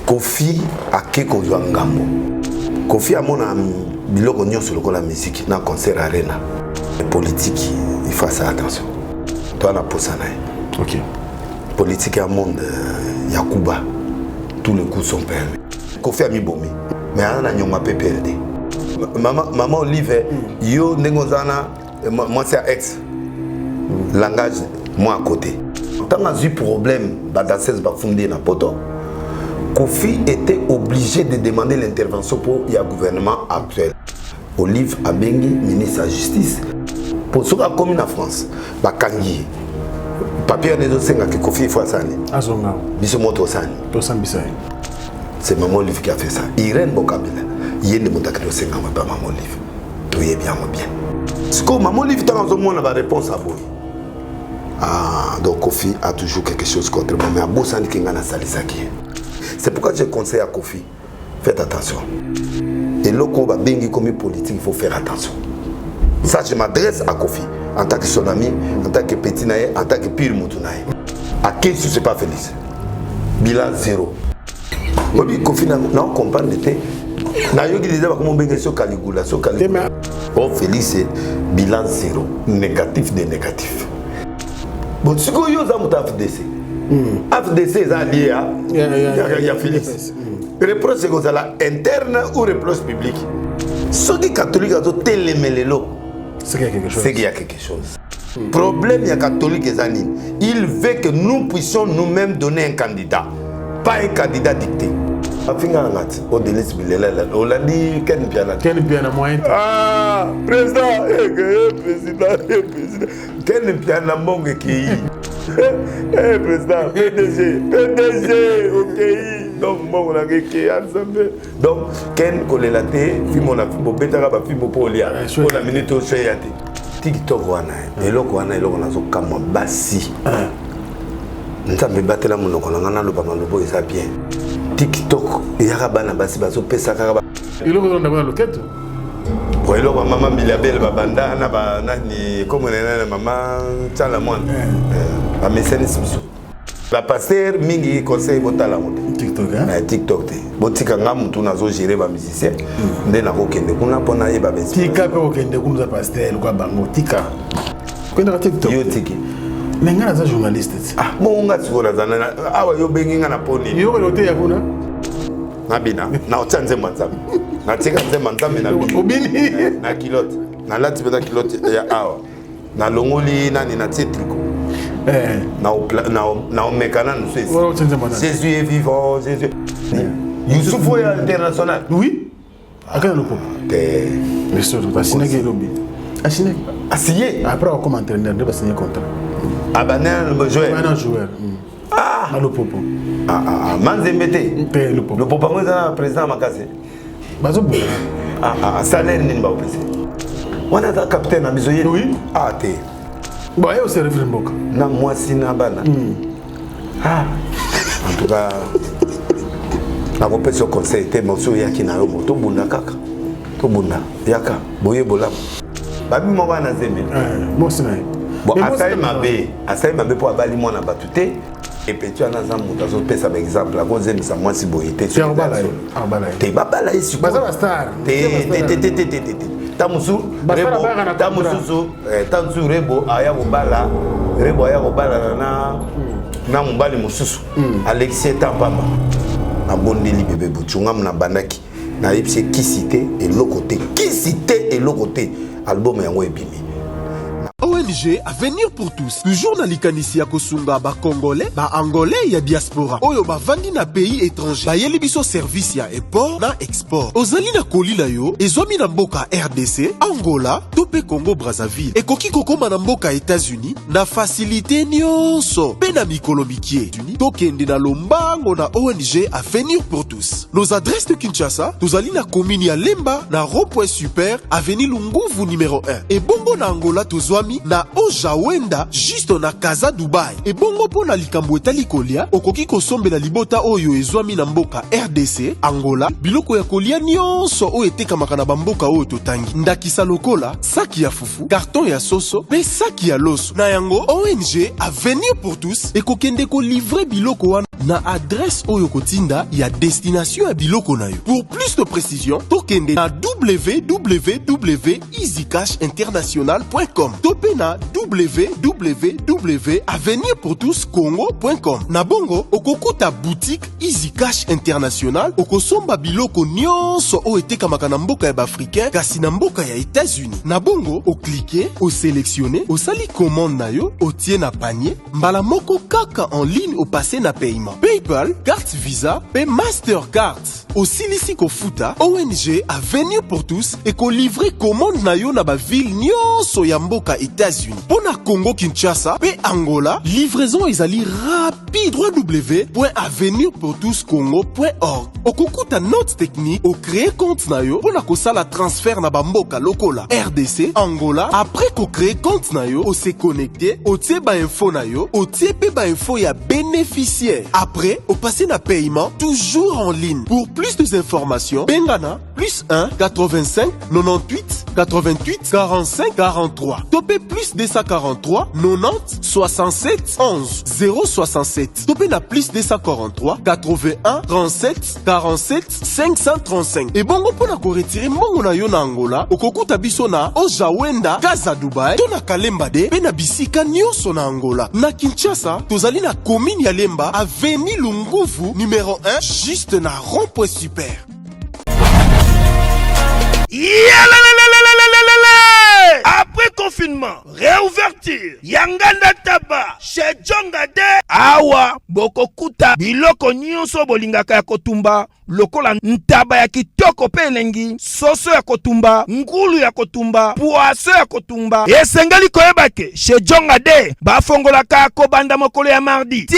Kofi ake kozwa ngambo. Kofi amona biloko nyonso lokola musique na concert arena. Politique, il faut faire attention. Toi na posana. OK. Politique à monde Yakuba. Tous les coups sont permis. Kofi a mis bomi. Mais ana nyoma PPRD. Maman Olive yo ndengozana moi c'est ex. Langage moi à côté. Tant que j'ai eu problème, Badassez va fonder na poto. Kofi était obligé de demander l'intervention pour le gouvernement actuel. Olive Abengi, ministre de la Justice, pour ce qui a commis en France, Bakangi, papier de dossier que Kofi faut ça. Azonga. Bisomoto Sani. C'est Maman Olive qui a fait ça. Irène Bokabila, il y a des mots qui sont pas Maman Olive. Tout est bien, bien. Ce que Maman Olive a besoin de réponse à vous. Ah, donc Kofi a toujours quelque chose contre moi, mais à Bossani qui a salisaki. C'est pourquoi je conseille à Kofi, faites attention. Et lorsqu'on va bengi comme politique, il faut faire attention. Ça, je m'adresse à Kofi, en tant que son ami, en tant que petit naïe, en tant que pire moutonaï. À qui je ne suis pas félix? Bilan zéro. Moi, Kofi n'a pas compris l'été. Nayo qui disait comment bengi sur Caligula, sur Caligula. Oh, Félix, c'est bilan zéro, négatif de négatif. Bon, ce que vous avez FDC. FDC est allié à Félix. Reproche c'est comme ça, interne ou reproche public. Ceux qui sont catholiques ont télémélélo. C'est qu'il y a quelque chose. Problème, il y a catholiques et zanines. Il veut que nous puissions nous-mêmes donner un candidat. Pas un candidat dicté. Au délice, on a dit quel piano moyen. Ah, président, président. Quel piano mongue qui président, PDG, ok. Donc, moi, on a dit ensemble. Donc, Ken Kolelate, film on a fait pour Betara, film pour Olia. Pour la minute au Cheyate. TikTok, on a et l'autre, on a zo kama basi. Nous avons battu la mono, on a le pamalo, et ça bien. TikTok, il y a bana basi, baso pesa karaba. Il y a un loquette. Oui, là, maman Bilabel, Babanda, Nani, comme on est maman, Tchalamouane, la mécène Sibsou. La pasteur, Mingi, conseil, Botala, TikTok, hein? TikTok, Botika Ngam, tout n'a pas géré ma musicien. N'est n'a aucun de qu'on a pas naïe, Babes. Tika, aucun de qu'on a pasteur, quoi, Bango, Tika. Qu'on a TikTok. Yo, Tiki. Mais il y a des journalistes. Ah, bon, on a sur la zone. Ah, yo, benging à la pony. Yo, le thé, Yaguna. Nabina, na ochanze manzam. Na tika nze manzam na obini. Na kilote. Na lati beda kilote ya awa. Na longoli nani na tricot. Na omekana nsuesi. Jésus est vivant, Jésus. Youssouf est international. Oui. Akana le pop. Mais surtout pas signé lobby. A signé. A signé. Après on commence entraîneur, on va signer contrat. Ah banan le joueur. Banan joueur. Ah, le popo. Manzembete. Le popo. Le popo est le président Makase. Bazo. Salaire n'est pas pressé. On a un capitaine à Bizoye. Oui. Ah, t'es. Bon, il y a aussi le Mboka. Na moi si na bana. Ah. En tout cas, la compétition conseil était monsieur Yaki na yo moto bunda kaka. To bunda yaka boye bolam. Babi mo bana zembe. Moi c'est vrai. Bon, asai mabe pour abali moi na batute. Et puis tu as un exemple, tu as un exemple, la cause est moi si boyité. Tu es babala ici. Bazala star. Tamusu rebo aya bala rebo aya bala na mbali mususu Alexis Tampama abondeli bébé butungam na bandaki na ipse kisité et lokoté album yango ebimi. ONG Avenir pour tous. Toujours na likanisi ya kosunga ba Congolais, ba Angolais ya diaspora. Oyo ba vandi na pays étranger. Ba yeli biso service ya import na export. Ozali na kolila yo, ezwami na mboka RDC, Angola, tope Congo Brazzaville. Ekoki kokoma na mboka États-Unis na facilité nyonso. Pe na mikolo mikie. Tokende na lombango na ONG Avenir pour tous. Nos adresses de Kinshasa, tozali na commune ya Lemba na rond-point super, avenue Lunguvu numéro 1. Et bongo na Angola tozwami na Ojawenda juste na Casa Dubai. Et bongo po na likambo etali kolia, okoki kosombela libota oyo ezwami na mboka RDC, Angola, biloko ya kolia nyonso oyo etekamaka na bamboka oyo totangi. Ndakisa lokola, saki ya fufu, carton ya soso, pe saki ya loso. Na yango, ONG Avenir pour tous, ekokende ko livrer biloko wana na adresse oyo kotinda ya destination ya biloko na yo. Pour plus de précision, tokende na www.easycashinternational.com. Topé na www.avenirpourtouscongo.com. Na bongo, okokuta boutique Easy Cash International, okosomba biloko nyonso o etekamaka na mboka ya Bafricain, kasi na mboka ya États-Unis. Na bongo, okliquer, osélectionner, osali commande na yo, otie na panier, mbala moko kaka en ligne o passé na paiement. PayPal, carte Visa, pe Mastercard. Osilisi kofuta, ONG Avenir pour tous et ko livrer commande na yo na ba ville nyonso ya mboka États-Unis. Pona Congo Kinshasa pe Angola, livraison ezali rapide. www.avenirpourtouscongo.org. Okukuta note technique au créer compte na yo pona ko sala transfert na ba mboka lokola RDC, Angola. Après ko créer compte na yo, o se connecter, o tie ba info na yo, o tie pe ba info ya bénéficiaire. Après, au passer na paiement toujours en ligne. Pour plus d'informations, Bengana plus 1 85 98 88 45 43. Topé plus 243 90 67 11 067. Topé na plus 243 81 37 47 535. Et bongo pona ko retirer mongo na yo na Angola, okokuta biso na Ojawenda, Casa Dubai, tona Kalemba de, pe na bisika nyonso na Angola. Na Kinshasa, tozali na commune ya Lemba, Avenue Lunguvu, numéro 1, juste na rond-point super. Après confinement, réouverture, Yanganda Taba, chez Djongade, Awa, Bokokuta, Biloko Nyonso Bolingaka ya Kotumba, lokola ntaba ya kitoko pe elengi, soso ya kotumba, ngulu ya kotumba, poaso ya kotumba. Esengali koyebake, chez Djongade, bafongolaka kobanda mokolo ya mardi, ti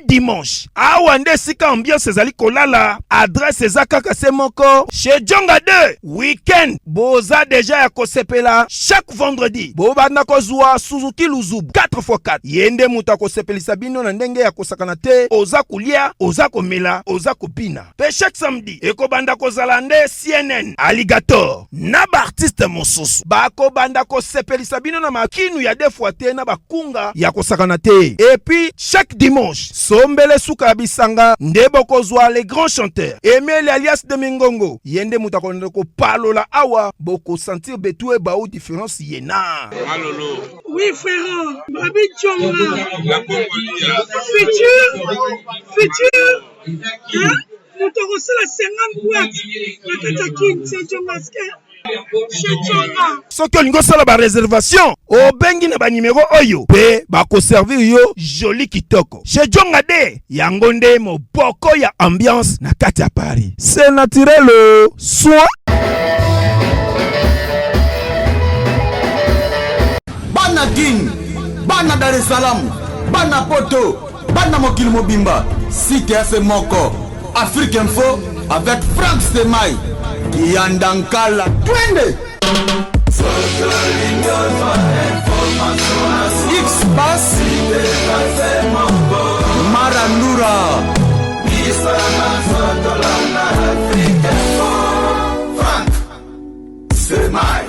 dimanche. Awa nde sika ambiance ezali kolala, adresse ezakaka se moko, chez Djongade, weekend, boza deja ya kosepela, chaque vendredi, bobanda kozwa Suzuki Luzubu, 4x4. Yende muta kosepelisa bino na ndenge ya kosakana te, oza kulia, oza komela, oza kopina. Pe chaque samedi, ekobanda kozala nde CNN, Alligator, na ba artiste mosusu. Bako banda kosepelisa bino na makinu ya defwa te na bakunga ya kosakana te. Et puis, chaque dimanche, sombele suka bisanga, ndebo kozwa les grands chanteurs. Emile alias de Mingongo, yende muta ko palola awa, boko sentir betue ba ou différence yena. Malolo. Oui frère, Babi Tchonga. Futur. Hein? Nous t'avons la 50 boîtes. La Katakin, c'est Tchongaske. Soki olingo sala ba réservation, obengi na ba numéro oyo pe ba ko servir yo joli kitoko. Chez Djongade, yango nde moboko ya ambiance na kati ya Paris. C'est naturel, soit Bana King, Bana Dar es Salaam, Bana Poto, Bana Mokili Mobimba, Site Ase Moko, Afrique Info avec Frank Stemai, Yandankala, Twende. X-Bass, Marandura, Frank Stemai.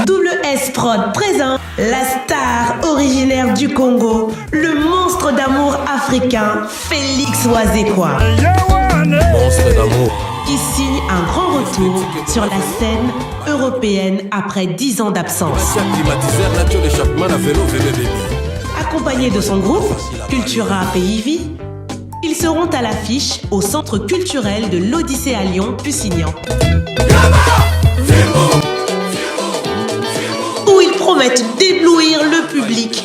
Double S Prod présente la star originaire du Congo, le monstre d'amour africain, Félix Wazekwa. Monstre d'amour. Qui signe un grand retour sur la scène européenne après 10 ans d'absence. Accompagné de son groupe, Cultura Pays-Vie, ils seront à l'affiche au Centre culturel de l'Odyssée à Lyon, Pusignan. Où ils promettent d'éblouir le public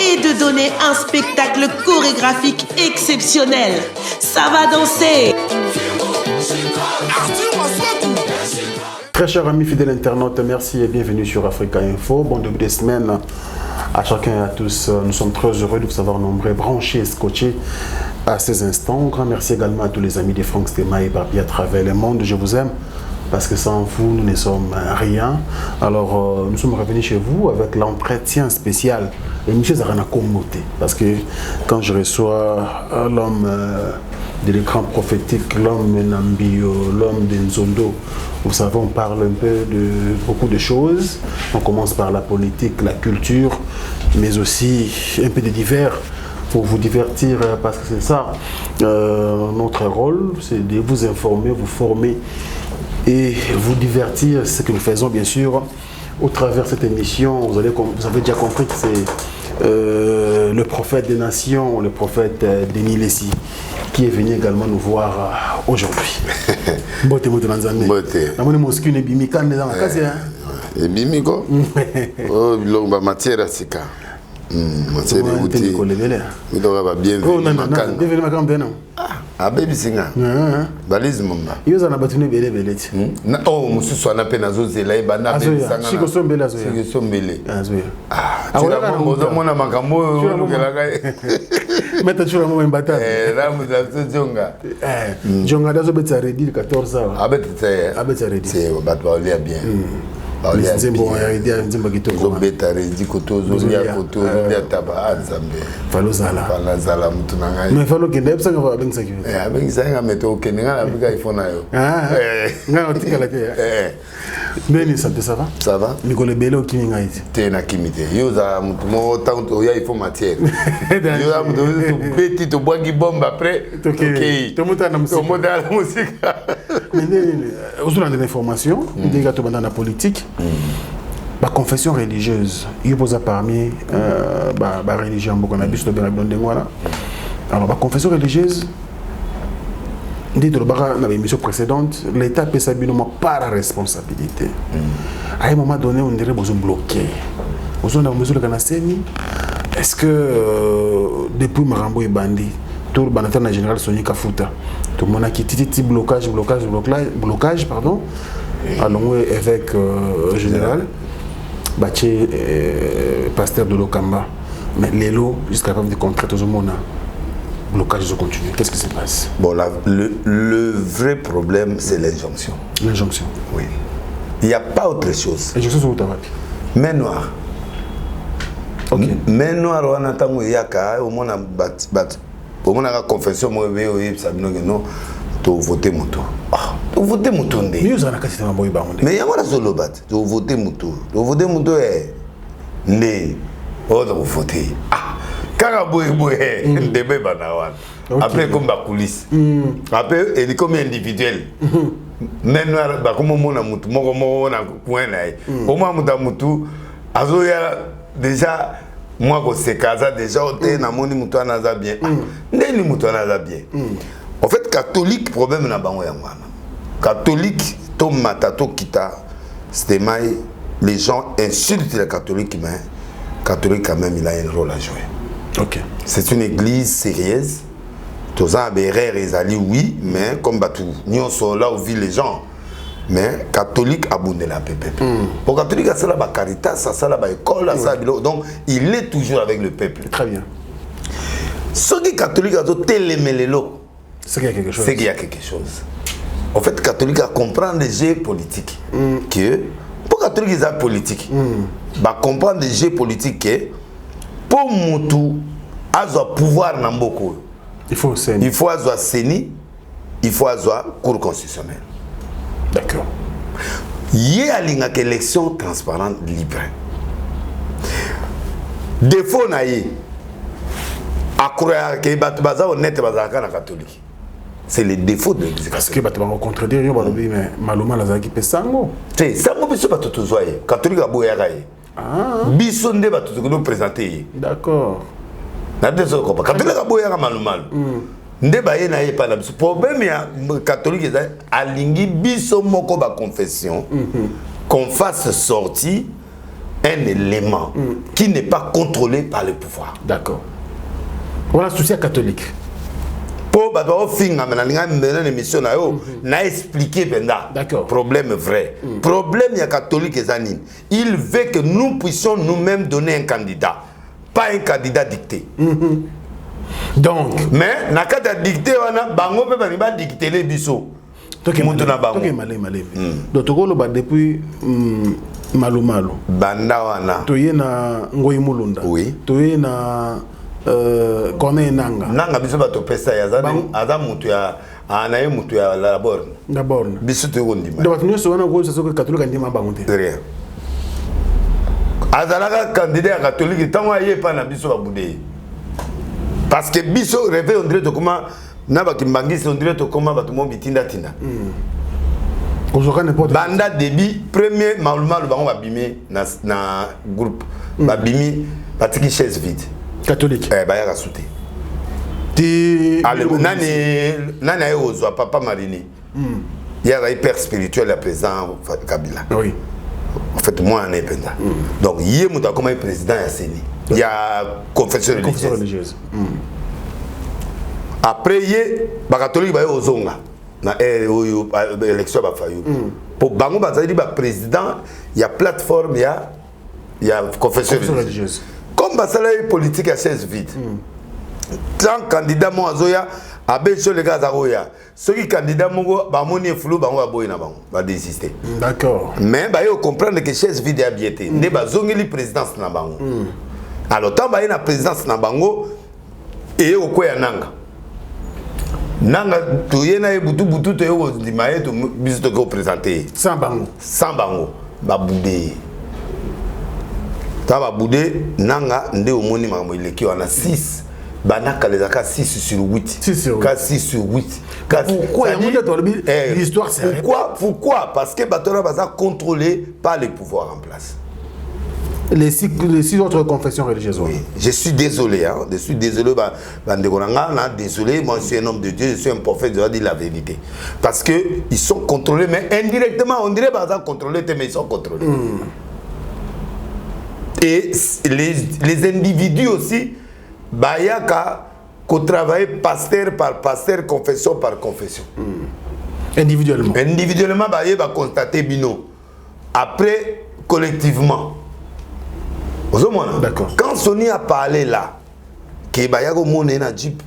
et de donner un spectacle chorégraphique exceptionnel. Ça va danser. Très chers amis fidèles internautes, merci et bienvenue sur Africa Info. Bon début de semaine à chacun et à tous. Nous sommes très heureux de vous avoir nombreux, branchés et scotchés à ces instants. Grand merci également à tous les amis de Frank Stemai éparpillés à travers le monde. Je vous aime. parce que sans vous, nous ne sommes rien. Alors, nous sommes revenus chez vous avec l'entretien spécial. Et M. Zarana Kombote, parce que quand je reçois l'homme de l'écran prophétique, l'homme Nambio, l'homme de Nzondo, vous savez, on parle un peu de beaucoup de choses. On commence par la politique, la culture, mais aussi un peu de divers, pour vous divertir, parce que c'est ça notre rôle, c'est de vous informer, vous former et vous divertir. Ce que nous faisons, bien sûr, au travers de cette émission. Vous avez déjà compris que c'est le prophète des nations, le prophète Denis Lessi, qui est venu également nous voir aujourd'hui. Bote Nanzane. Bote. Namoni mosquée ne bimi kan dans la case hein. Et bimi ko. Oh bilonga matière sika. Matière outil. Bilonga ba bien. Oh non non, devenu makam bena. Ah baby singa. Balise mamba. Yoza na batune bele beleti. Na oh mususu ana pe nazo zela e bana be sanga. Siko sombele azoya. Siko sombele. Azoya. Ah, tu la mozo mona makambo ngela kai. Meta chura mo mbata. Ramu za zonga. Jonga dazo betsa redi 14 ans. Abetsa redi. C'est bat ba olia bien. Nzembo ya redi nzembo kitoko. Zo beta redi koto zo lia koto lia taba azambe. Falozala. Falozala mtu nanga. Mais falo kende epsa nga abengisa ki. Abengisa nga meto kende nga abika ifona yo. Nga otika la te. Beni santé ça va? Ça va? Nicole Bele okimi nga iti. Te na kimite. Yo za mtu mo tanto ya ifo matière. Yo za mtu to beti to bogi bomba après. OK. To muta na musique. To muta na musique. Mais aujourd'hui des informations, des gars dans la politique. La confession religieuse, il pose parmi la religion alors la confession religieuse, dans l'émission précédente, l'État peut s'abîmer par la responsabilité. À un moment donné, on dirait qu'ils ont bloqué. Est-ce que depuis Marambo et Bandi, tout le banateur général Sony Kafuta, tout le monde a quitté blocage, pardon, allons évêque général, Baché, pasteur de l'Okamba, mais l'élo, jusqu'à la fin de contrat, tout le monde a blocage, ils ont continué. Qu'est-ce qui se passe? Bon, le vrai problème, c'est l'injonction. L'injonction? Oui. Il n'y a pas autre chose. L'injonction, c'est où tu vas? Main noire. Ok. Main noire, on attend qu'il y a au moins pour mon confession, moi, non, tu voter mon tour. Tu voter mon tour. Mais il y a un solo bat. Tu voter mon tour. Tu voter mon tour est né. Oh, tu voter. Ah, Karaboué, début banawan. Après, comme la coulisse. Après, il est comme individuel. Maintenant, comme on a moutou, on a coin là. Au moins, moutou, azoya déjà. Moi, c'est casa déjà, on est dans mon moutou anaza bien. N'est moutou anaza bien. En fait, catholique, problème na bango yangwana. Catholique, tom matato kita, c'était maï. Les gens insultent les catholiques, mais catholique quand même, il a un rôle à jouer. Ok. C'est une église sérieuse. Tous les bérer et ali oui, mais comme batou, nous sommes là où vivent les gens. Mais catholique abonné la peuple. Pour catholique, ça la caritas, ça la école, ça donc il est toujours avec le peuple. Très bien. Ceux qui catholiques ont télémélélo. C'est qu'il y a quelque chose. C'est qu'il y a quelque chose. En fait, catholique a comprendre les jeux politiques. Que pour catholique ils ont politique. Bah comprendre les jeux politiques que pour Moutou, avoir pouvoir dans beaucoup. Il faut séni. Il faut avoir séni. Il faut avoir cour constitutionnelle. D'accord. Il y a une élection transparente, libre. Défaut naïe. À croire que Batbaza honnête Bazaka na catholique. C'est le défaut de l'église. Parce que Batba va contredire, mais Maloma Lazaki Pesango. C'est ça, moi, je ne sais pas tout ça. Catholique a beau y aller. Bissonde va tout nous présenter. D'accord. Catholique a beau y aller Maloma. Ndeba na pas le problème ya catholique a lingi biso moko ba confession qu'on fasse sortir un élément qui n'est pas contrôlé par le pouvoir. D'accord. Voilà souci catholique. Pour ba finga na linga mbena émission na yo na expliquer benda. D'accord. Problème vrai. Problème ya catholique ezanine. Il veut que nous puissions nous-mêmes donner un candidat, pas un candidat dicté. Donc, mais nakata dicté wana bango pe bani ba dicter les biso. mutu na bango toke malé donc tokolo ba depuis Malo banda wana toye na Ngoyi Mulunda oui toye na Kone Nanga biso bato pesa ya aza mutu ya anaye mutu ya la borne biso to ndima donc nous sommes en gros c'est que catholique ndima bango te rien azalaka candidat catholique tango aye pa na biso babude parce que biso rêve on dirait to comment na ba kimbangisi on dirait to comment bato mo bitinda tinda banda débit premier maluma le bango babimé na groupe babimi batiki chaise vide catholique bayaka souté nani aye ozwa papa Marini yaka hyper spirituel à présent Kabila oui en fait moi on est pendant donc yé muta comme président ya Seni ya confession religieuse après yé ba catholique ba ozonga na élection ba fayu pour bango ba zali ba président ya plateforme ya confession religieuse comme ba sala politique à chaise vide tant candidat mo azoya abecho les gars azoya ceux qui candidat mo ba moni flou bango ba boy na bango ba désister d'accord mais ba yo comprendre que chaise vide a biété ne ba zongeli présidence na bango alors tant ba na présidence na bango et okoya nanga toyena e butu to yo ndimaye to biso to ko présenter sans bango ba boudé ta ba boudé nanga nde omoni makambo ileki wana 6 banaka les aka 6 sur 8 ka 6 sur 8 pourquoi l'histoire c'est pourquoi parce que batona baza contrôlé par les pouvoirs en place les six autres confessions religieuses. Oui, je suis désolé, désolé, moi je suis un homme de Dieu, je suis un prophète, je dois dire la vérité. Parce qu'ils sont contrôlés, mais indirectement, on dirait qu'ils sont contrôlés, mais ils sont contrôlés. Et les individus aussi, bayaka, qu'on travaille pasteur par pasteur, confession par confession. Individuellement. Individuellement, il va constater bino. Après, collectivement. D'accord. Quand Sony a parlé là, que Bayago Mone na Jeep,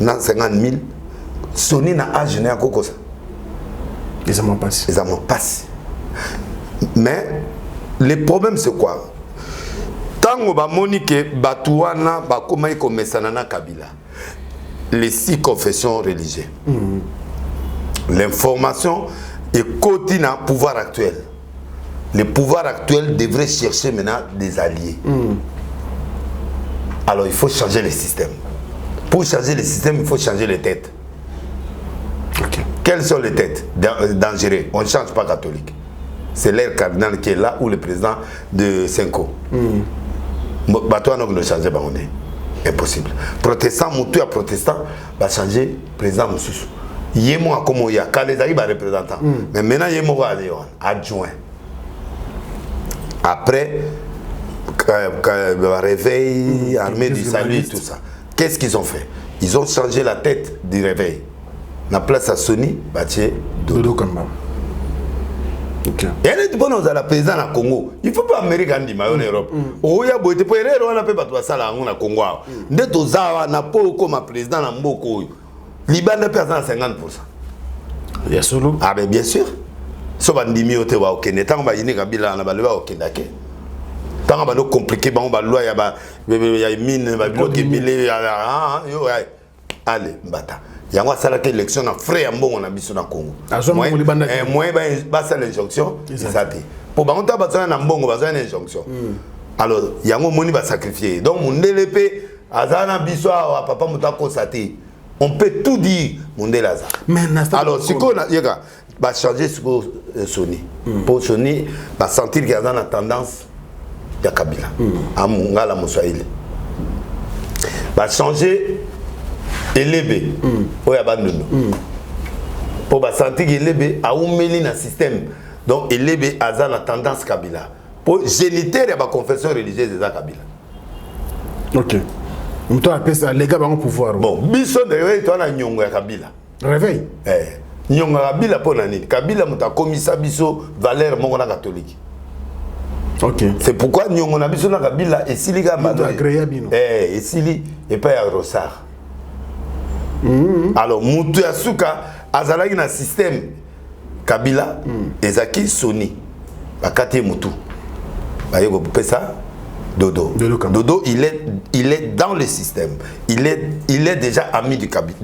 na 50 000, Sony na âge na Kokosa. Les amants passent. Les amants passent. Mais le problème c'est quoi? Tant que Bamoni que Batouana, Bakoma et Komesanana Kabila, les 6 confessions religieuses, l'information est côté dans le pouvoir actuel. Le pouvoir actuel devrait chercher maintenant des alliés. Alors il faut changer le système. Pour changer le système, il faut changer les têtes. Okay. Quelles sont les têtes dangereuses? On ne change pas catholique. C'est l'air cardinal qui est là ou le président de Senko. Bateau ne change pas. Impossible. Protestant, Moutou à protestant, va changer président Moussous. Yémo a comme il y a, quand les arrivent à représentant. Mais maintenant, Yémo va aller adjoint. Après, réveil, armée du salut, tout ça. Qu'est-ce qu'ils ont fait? Ils ont changé la tête du réveil. La place à Sony, Batié, Dodo Kamba. Ok. Et elle est bonne aux président à Congo. Il ne faut pas américain en Europe. Oh, il y a beaucoup de pays on a fait battre ça là en Congo. Dès que Zawa n'a pas comme président en Mboko, Liban ne perd 50%. Bien sûr. Ah ben bien sûr. So bandimi ote wa okende tant ba yini kabila na balwa okendake tant ba no compliqué ba on ba loi ya mine ba bloqué bilé allez mbata yango sala que élection na frère mbongo na biso na Congo moi ba ça l'injonction ça te pour ba on ta ba na mbongo ba ça une injonction alors yango moni ba sacrifier donc mundele pe azana biso a papa muta constater on peut tout dire mundela za alors si qu'on a yega va changer pour Sony. Pour Sony, va sentir qu'il y a une tendance de Kabila. À Mungala Moussouaïl. Va changer Elebe. Pour va sentir qu'Elebe a oumeli dans le système. Donc Elebe a une tendance Kabila. Pour géniter la confession religieuse de Kabila. Ok. On t'a appelé ça, les gars vont pouvoir. Bon, Bisson de réveil, tu as un nyongo à Kabila. Réveil? Nyonga Kabila pour nani Kabila muta komisa biso valeur mongo na catholique. OK. C'est pourquoi nyongo na biso na Kabila et siliga mado agréable. et sili et pas à Rosar. Alors mutu asuka azalaki na système Kabila ezaki Sony bakati mutu bayeko pesa Dodo. Dodo, il est dans le système. Il est déjà ami du Kabila.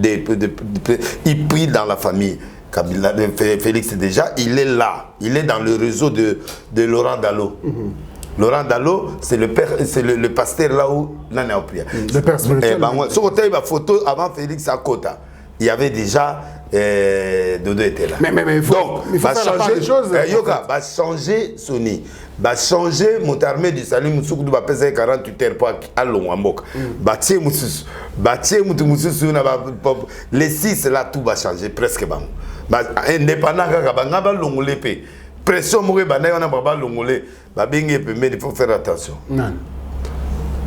Il prie dans la famille Kabila, Félix déjà. Il est là. Il est dans le réseau de Laurent Dallot. Laurent Dallot, c'est le père, c'est le pasteur là où l'on a prié. Le père spirituel. Sur côté, il y a photo avant Félix à Kota. Il y avait déjà Dodo était là. Mais il faut, donc, il faut faire changer les choses. Yoka va changer Sony. Va changer mon armée du salut Moussoukou va peser 48 heures pour aller au Wambok. Bâtir Moussous. Bâtir Moussous. Les 6 là, tout va changer presque. Indépendant, il va l'ongolé. Pression mourir, on a pas l'ongolé. Il faut faire attention.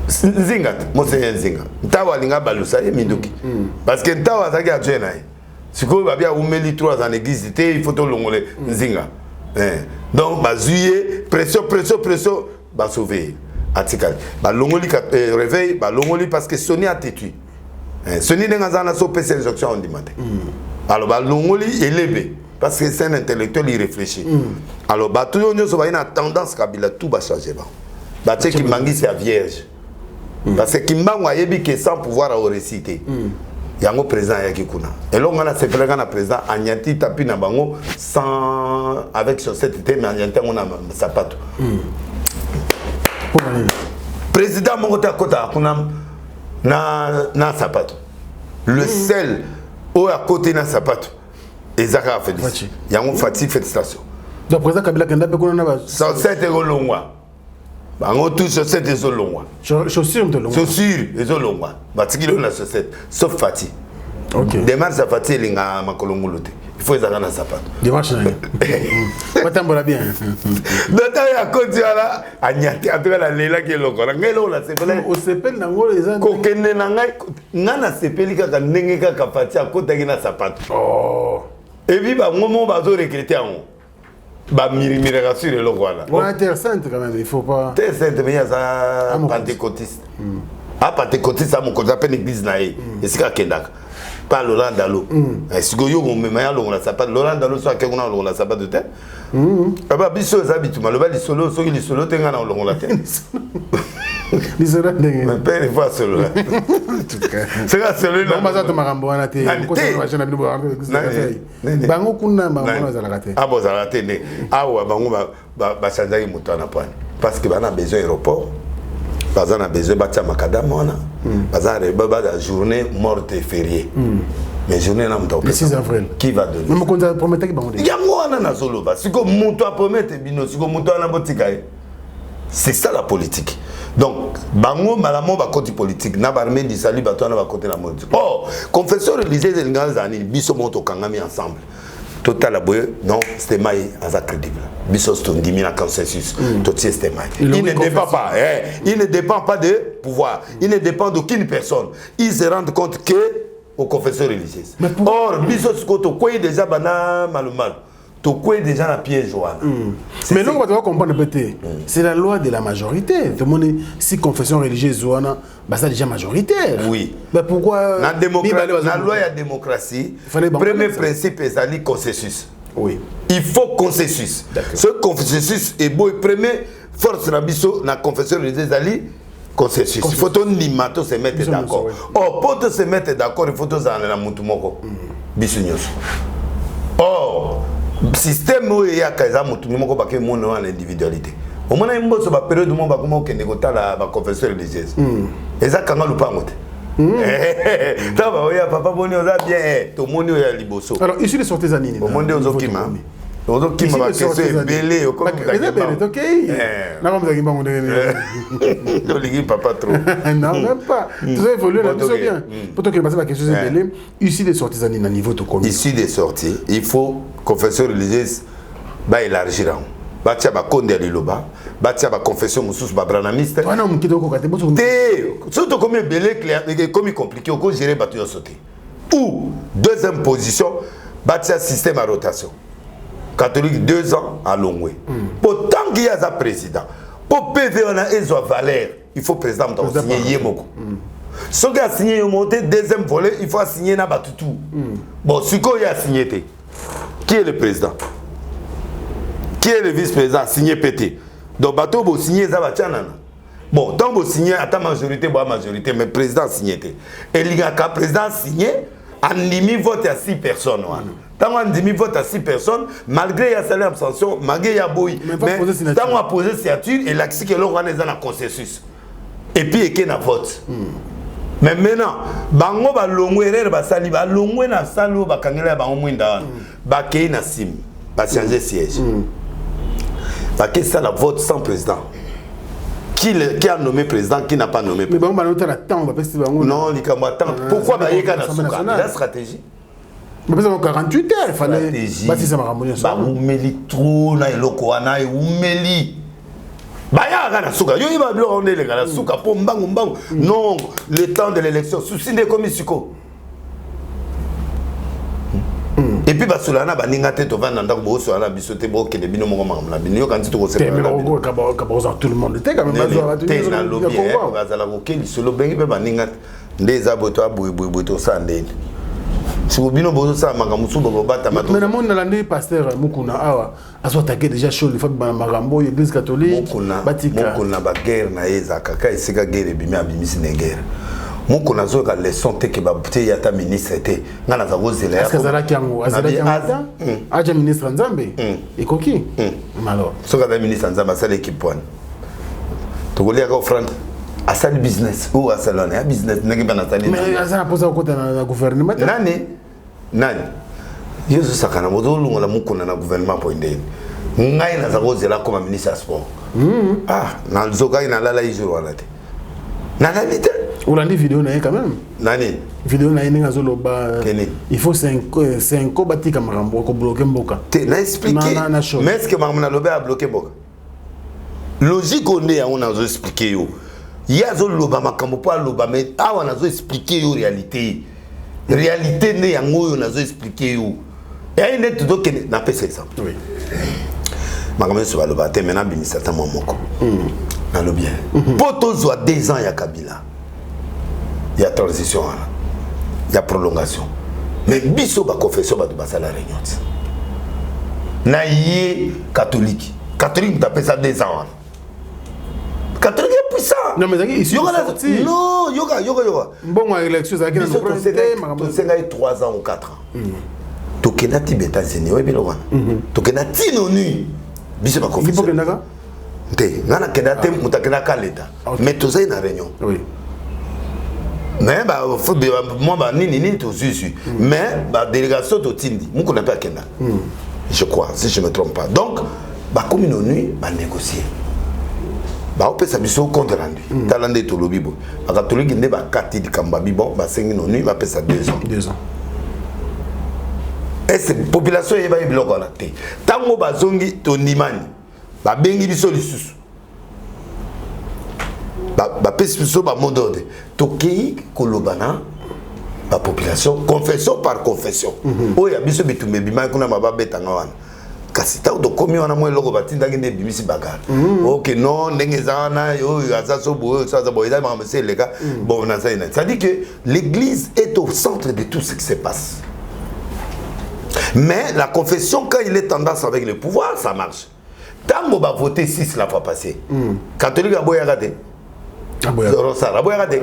Nzinga, moi c'est Nzinga. Ntawa linga balusa ye minduki. Parce que Ntawa zaki a tué naï. Si vous avez oumeli 3 ans d'église, il faut tout l'ongolé. Nzinga. Donc, bazuye, pression, bah sauver. Atikal. Bah l'ongoli réveil, bah l'ongoli parce que Sony a têtu. Sony n'a pas sauvé ses options en demande. Alors, bah l'ongoli est élevé. Parce que c'est un intellectuel, il réfléchit. Alors, bah tout le monde a une tendance Kabila, tout va changer. Bah tu sais qu'il mangue c'est la vierge. Parce que Kimbangu a yebi que sans pouvoir à réciter. Il y a un président qui est là. Et là, on a ce président Agnati tapi na bango sans avec chaussette mais Agnati on a sapato. Président Mongota Kota kuna na sapato. Le seul au à côté na sapato. Ezaka Félix. Il y a un Fati félicitations. Donc président Kabila Kenda pe kuna na ba. Chaussette longwa. Bango tous chaussette longwa. Chaussure de longwa. Chaussure longwa. Batiki na chaussette sauf Fati. OK. Démarche à Fati linga makolongolote. Il faut ezaka na sapato. Démarche na. Pas tambola bien. D'autant ya koti ala Agnati atoka la lela ke lokora. Ngelo la sepela. Au sepel na ngolo ezana. Ko kende na ngai ngana sepeli kaka ndenge kaka Fati akota ki na sapato. Oh. Et puis ba moment ba zo recruter en bah mirimira sur le logo là. On est intéressant quand même, il faut pas. Intéressant mais il y a ça pentecôtiste. Ah pentecôtiste ça mon côté appelle église naïe. Et c'est Kendaka. Pas Laurent Dallot. Est-ce que yo on me maya Laurent Sapat Laurent Dallot soit que on a Laurent Sapat de terre. Ah bah biso zabitu maloba li solo so li solo tenga na Laurent la terre. Li solo tenga. Mais père fois solo. C'est là celui là. On va ça marambo na te. Ko ça va chana bibo bango kuna bango za la raté. Ah bon za la raté né. Ah ouais bango ba chanza moto na point. Parce que bana besoin aéroport. Bazan a besoin de Makadam, Bazan a la journée morte et fériée. Mais journée n'a pas le 6 avril. Qui va donner? Mais on promettait qu'il va donner. Il y a moi dans la solo. Si comme monto a promettre bino, si comme monto a la boutique. C'est ça la politique. Donc, bango malamo ba côté politique, na barmé di salut bato na ba côté la mode. Oh, confession religieuse de l'Angazani, biso monto kangami ensemble. Total aboye, non, c'était maï à crédible. Bissos ton 10 000 consensus. Tout c'était maï. Il ne dépend pas, il ne dépend pas de pouvoir. Il ne dépend d'aucune personne. Ils se rendent compte que aux confessions religieuses. Or, bissos koto quoi déjà bana mal. To quoi déjà la piège joie. Mais non, on va comprendre peut-être. C'est la loi de la majorité. Tout le monde si confession religieuse joana, bah ça déjà majoritaire. Oui. Mais pourquoi la démocratie, la loi de démocratie, premier principe est le consensus. Oui. Il faut consensus. Ce consensus est beau. Premier force la biso na confession religieuse ali consensus. Il faut ton limato se mettre d'accord. Oh, pour se mettre d'accord, il faut tous aller na mutu moko. Biso nyoso. Oh, système où il y a kaza mutu moko ba ke mono en individualité. Au moins il y a une période où on va commencer la confession religieuse. Et ça quand on le parle. Papa boni oza bien to moni oya liboso. Alors ici les sorties anini. Au monde ozokima. Ozokima ba question belé comme ça. OK. Na comme ça qui bango de. To ligi papa trop. Non même pas. Tout ça évolue là tout bien. Pour que passer la question c'est belé. Ici les sorties anini à niveau to combien? Ici des sorties, il faut confession religieuse ba élargir. Batia ba konde liloba, batia ba confession mususu ba branamiste. Wana mukito ko kate boso. Surtout comme belé clair, comme compliqué ko gérer batu yo sauter. Ou deuxième position, batia système à rotation. Catholique 2 ans à Longwe. Pour tant qu'il y a un président, pour PV on a ezo valeur, il faut président signer yemoko. Ce qui a signé au monté, deuxième volet, il faut signer na batutu. Bon, ce qu'il a signé, qui est le président? Qui est le vice-président? Signé pété. Donc, bateau, vous signez ça va tchanana. Bon, donc vous signez à ta majorité, mais le président signé. Et il y a qu'un président signé, en demi vote à 6 personnes. Tant on demi vote à 6 personnes, malgré la salaire abstention, malgré il y a boui. Mais tant on a posé signature, et là, c'est que l'on est dans un consensus. Et puis, il y a un vote. Mais maintenant, bango ba longwe erreur ba sali ba longwe na salo ba kangela ba omwinda ba kei na sim ba changer siège. Ba que ça la vote sans président. Qui a nommé président, qui n'a pas nommé président. Mais bango ba temps ba pesi bango. Non, likama temps. Pourquoi ba yeka na suka la stratégie? Mais parce que 48 heures il fallait ba si ça m'a ramené ça. Ba umeli trop na eloko wana umeli. Baya gana suka yo iba blo on est les gars suka po mbangu mbangu non le temps de l'élection souci des commissions et puis basolana baninga te to vanda ndako bo solana bisote bo ke de bino mo mamla bino quand tu ko se tout le monde était quand même bazwa te na lobby bazala ko ke solo bengi be baninga ndeza boto boto sandeni si vous bino bozo sa makamusu bo bata mato mais na monde na landi pasteur Mukuna awa aso attaquer déjà chaud les femmes marambo église catholique Mukuna ba guerre na eza kaka esika guerre bimi abimisi na guerre Mukuna zo ka leçon te ke ba buté ya ta ministre te ngana za kozela ya azala kiango aja ministre Nzambe ekoki alors so ka ministre Nzambe ça l'équipe point to golia ka offrande asali business ou asalana business nenge bana tali mais azana posa ko na gouvernement nani yesu sakana modolo la Mukuna na gouvernement po ndeni ngai na zakozela comme ministre à sport na nzoka ina lala ijuru wana te na nalite olandi vidéo na quand même nani vidéo na ninga zoloba il faut 5 ans batika marambo ko bloquer mboka te na expliquer mais est-ce que marambo na lobe a bloquer mboka logique on est on a expliquer yo yazo loba makambo po loba mais awa nazo expliquer yo réalité ne yango yo nazo expliquer yo et il est tout que na pese exemple oui makambo so ba loba te maintenant bimisa ta momoko na lo bien poto zo 2 ans ya Kabila il y a transition il y a prolongation mais biso ba confession ba ba sala réunion na yé catholique tape ça 2 ans catholique est puissant non mais ici non yoga bon élection ça qui na to senga 3 ans ou 4 ans to kenati États-Unis ouais bilo wana to kenati nonu biso ba confession te ngana kenati mutakena ka l'état mais to ça na réunion oui mais bah moi bah ni tout susu mais bah délégation to tindi mon qu'on appelle Kenda je crois si je me trompe pas donc bah comme une nuit bah négocier bah on peut s'amuser au compte rendu talande to lobibo bah catholique ne bah 4 di kamba bon bah 5 nuit bah peut ça 2 ans et cette population y va y bloquer la tête tango bah zongi to nimani bah bengi biso lisusu ba pesiso ba mondode tokei kolobana ba population confession par confession oya biso bitumbe bima kuna maba betanga wana kasi ta to komi wana mo loko batinda ngende bimisi bagara OK non ndenge zana yo azaso bo ça bo ida ma monsieur les gars bon na ça dit que l'église est au centre de tout ce qui se passe mais la confession quand il est tendance avec le pouvoir ça marche tango ba voter 6 la fois passée catholique a boya raté Rosara boya de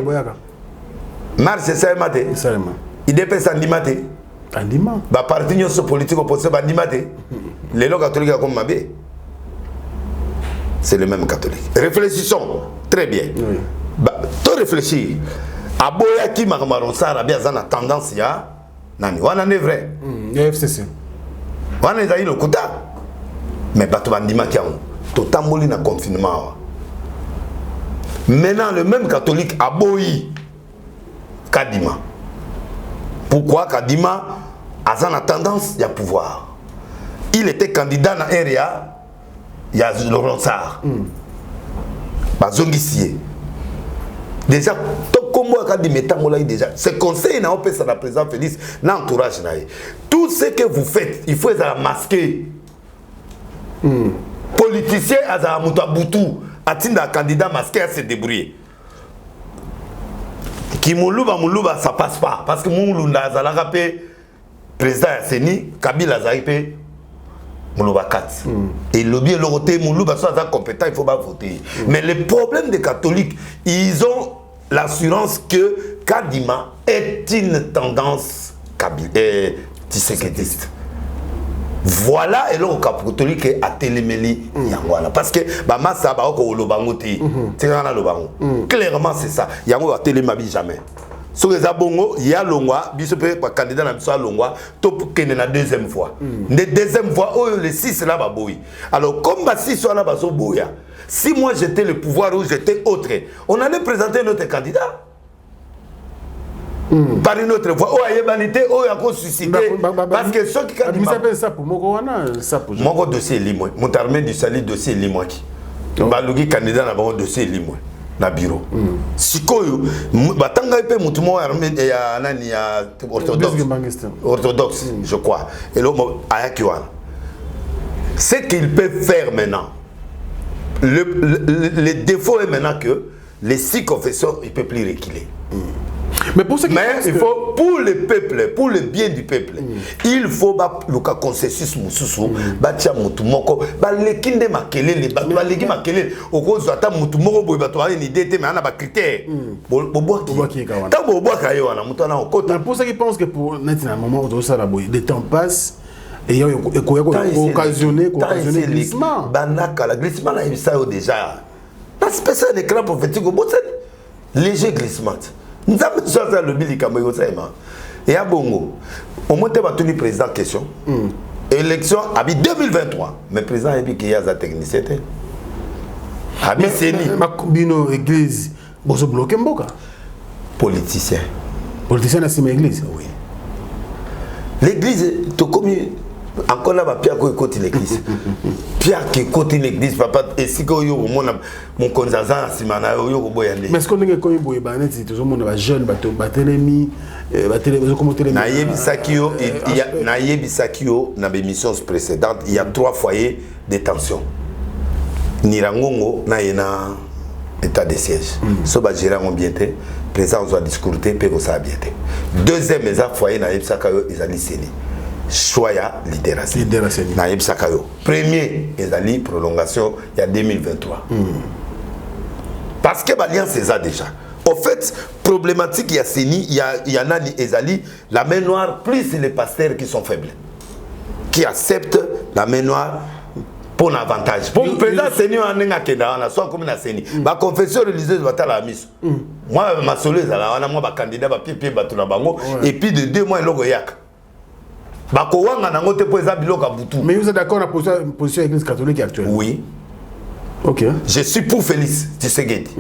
Mars c'est maté il dépêche andimate andima ba parti nyoso politique opposé ba andimate les lois catholiques comme mabé c'est le même catholique réfléchissons très bien oui. Bah to réfléchir aboya ki mamarosara bien zana tendance ya nani wana ne vrai FCC wana za ilo kuta mais bato bandima ki on to tamboli na confinement. Maintenant, le même catholique a boyi Kadima. Pourquoi Kadima a une tendance à pouvoir? Il était candidat dans l'area, il y a Laurent Sarr. Bazongissier. Déjà, comme moi, déjà, ce conseil n'a pas ça la président Félix, l'entourage. Tout ce que vous faites, il faut être masqué. Politicien, il faut Atinda candidat masqué à se débrouiller. Qui Moulouba, ça passe pas. Parce que Moulounda Zalagapé, président Seni, Kabila Zaïpé, Moulouba 4. Et le bien, le côté Moulouba, soit compétent, il faut pas voter. Mais le problème des catholiques, ils ont l'assurance que Kadima est une tendance tisséquetiste. Voilà, et là, le catholique est à Téléméli. Parce que, Massa, clairement, c'est ça. Il y a un Télémabi jamais. Sur les abongos, il y a Longwa, Bissopé, candidat à Longwa, top Kene la deuxième fois. La deuxième fois, les 6 là, baboui. Alors, comme les 6 sont là, baboui, si moi j'étais le pouvoir ou j'étais autre, on allait présenter notre candidat. Par une autre fois, il y a banité, il y a suscité. Parce que ceux qui ont dit ça pour mon dossier limoué. Mon armée du Sali dossier limoué. Balugi candidat na bon dossier limoué na bureau. Sikoyo, batanga ipe mutumo armée ya nani ya orthodoxe, je crois. Et là ayakiwan. Ce qu'ils peuvent faire maintenant, le défaut est maintenant que les 6 confessions, ils ne peuvent plus reculer. Mais pour il faut, pour le peuple, pour le bien du peuple, il faut le consensus mususu, batia mutu moko, balekinde makelele, baleki makelele, okozo ata mutu moko boy bato ani idée mais ana ba critère. Boboaki. Ta boboaka yo na mutu na okota. Pour ceux qui pensent que pour un moment où ça la boy, le temps passe et il y a occasionné glissement. Banaka la glissement là il ça déjà. Parce que c'est un écran prophétique au bout léger glissement. Nous avons besoin de le bilan comme ça. Et à Bongo, on monte à tout le président question. Élection à 2023. Mais le président a dit qu'il y a des techniciens. Mais c'est une église. Vous avez bloqué Mboka. Politicien. Politicien dans l'église. Oui. L'église, tu connais. Encore là, Pierre qui côté l'église. Pierre qui côté l'église, papa, et si que mon consazan, si mana yo boyande. Mais est-ce qu'on est comme boy banet, c'est tout le monde va jeune, batelemi, batelemi. Naïebi Sakio, Naïebi Sakio, dans l'émission précédente, il y a 3 foyers de tension. Nirangongo, naïena état de siège. Soba gérant bienté, président doit discuter, puis ça bienté. Deuxième foyer, Naïebi Sakio, ils allaient scéner. Choya littératie. Naïb Sakayo. Premier, ils prolongation, il y a 2023. Parce que l'alliance c'est ça déjà. Au fait, problématique, il y a Séni, il y a Nani Ezali, la main noire, plus les pasteurs qui sont faibles. Qui acceptent la main noire pour un avantage. Pour le président Séni, on a soit comme la Séni. Ma confession religieuse va être la mise. Moi, ma soleuse, on a moi, candidat, et puis de 2 mois, il y a mais vous êtes d'accord avec la position de l'église catholique actuelle? Oui. Ok. Je suis pour Félix Tshisekedi.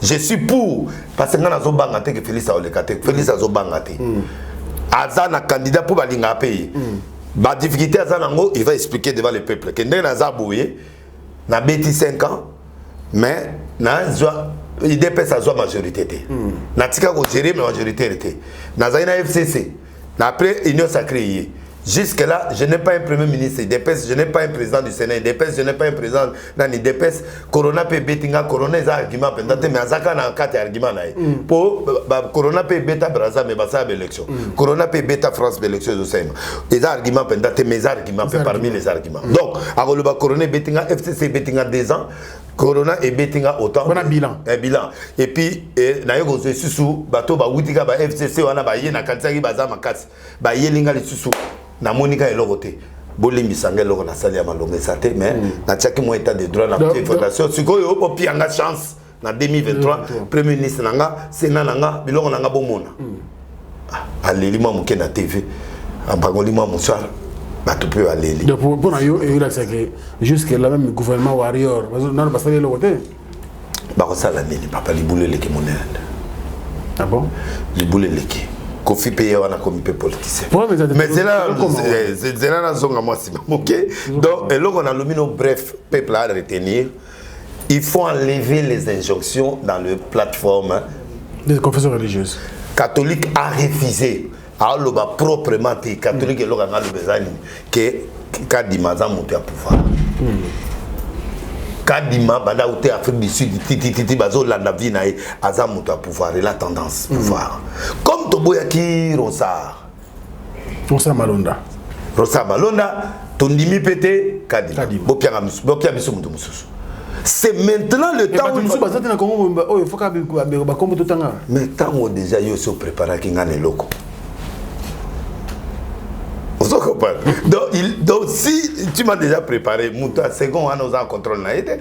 Je suis pour. Parce que nous avons que Félix a olekate. Félix a zobangate. Azan a candidat pour balinga pays. La difficulté Azanango, il va expliquer devant le peuple. Que nous avons bouillé, nous avons 5 ans, mais nous avons IDPS a majorité. Nous avons géré la majorité. Nous avons une FCC. Après, l'Union sacrée. Jusque-là, je n'ai pas un premier ministre d'IDPS, je n'ai pas un président du Sénat d'IDPS, je n'ai pas un président dans l'IDPS. Corona peut betinga, Corona est un argument, mais Azaka n'a pas d'argument. Pour Corona peut bêta Brazza, mais ça a élection. Corona peut bêta France, l'élection de Sénat. Les arguments, mes arguments, parmi les arguments. Donc, à Corona betinga, FCC betinga 2 ans. Corona et Bettinga autant. On a bilan. Un bilan. Et puis, naïgo se sous bateau ba wutika ba FCC wana ba yé na kansaki baza makasi ba yelinga le sous na monika elokote. Bolimbi sangelo na sali ya malonge santé mais na tchaki mo état de droit na petite fondation sikoyo po pianga chance na 2023 premier ministre nanga sénat nanga biloko nanga bomona. Aleli mo muke na TV. Ambangoli mo musar. Donc pour nous, jusque là même le gouvernement warrior, non pas ça le côté. Bah ça la nini papa les boulets les monnaie. Ah bon? Les boulets les qui. Kofi payé on a comme politicien. Mais c'est là la zone à moi si OK. Donc et là on a lumino bref peuple à retenir. Il faut enlever les injonctions dans le plateforme des confessions religieuses. Catholique a refusé. Alors, proprement, les catholiques et les besoin que Kadimaza monte à pouvoir. Kadima banda outé Afrique du Sud titi bazo landa vie na aza moto à pouvoir et la tendance pouvoir comme Toboyaki Rosar Malonda tondimi pété Kadima bopia biso moto mususu c'est maintenant le temps où il faut mais tant déjà yo se préparer ki ngane loko. Vous comprenez? Donc si tu m'as déjà préparé, Mouta second on a un contrôle na aide.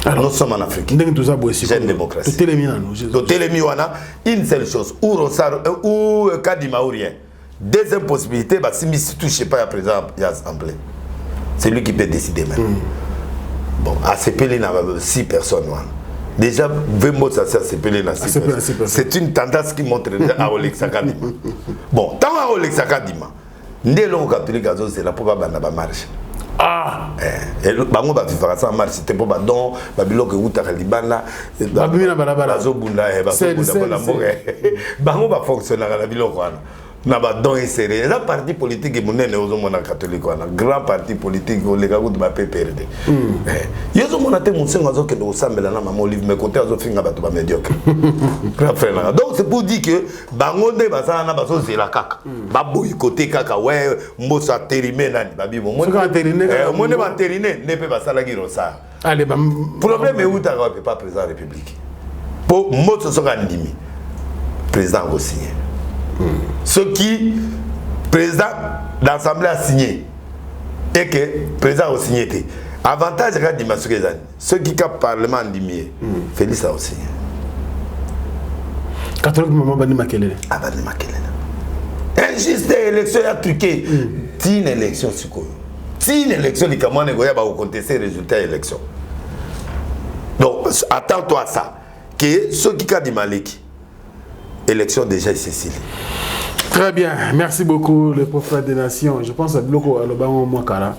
Alors nous sommes en Afrique. J'ai une démocratie. Totelemi wana une seule chose ou Rosar ou Kadima ou rien. Deuxième possibilité bah si tu touches pas à présent il y a assemblée. C'est lui qui peut décider même. Bon, à CPL il y a 6 personnes. Déjà, 20 mots ça s'est CPL na 6 personnes. C'est une tendance qui montre à Olex Akadima. Bon, tant à Olex Akadima, ndé long catholique azo c'est la pour ba marche. Ah, et bango ba vivre ça marche c'était pour ba don ba biloko uta libana ba bina balabala zo bunda ba bunda bango ba fonctionner la biloko wana. Na ba don inséré la parti politique et monene ozo mona catholique wana grand parti politique o lega ko ba PPRD yozo mona te monsenga zo ke do sambela na mama Olive mais côté azo finga ba to ba médiocre grand frère. Donc c'est pour dire que bango nde ba sana ba zo zela kaka ba boy côté kaka ouais mbosa terime nani ba bibo mo ne ba terine ne pe ba sala ki rosa allez ba problème est où ta pas président république pour mbosa so ndimi président go signer. Ce qui président d'assemblée a signé et que président a signé. Avantage de Kadima ceux qui cap parlement endimié. Félix a aussi. Catholique maman bani makelele. Ah bani makelele. Injuste élection a truqué. Une élection siko. Une élection li kamane goya ba contester résultat élection. Donc attends-toi à ça que ceux qui Kadima leki élection déjà Cécile. Très bien, merci beaucoup le prophète des nations. Je pense à Bloko Alobango Mwakara.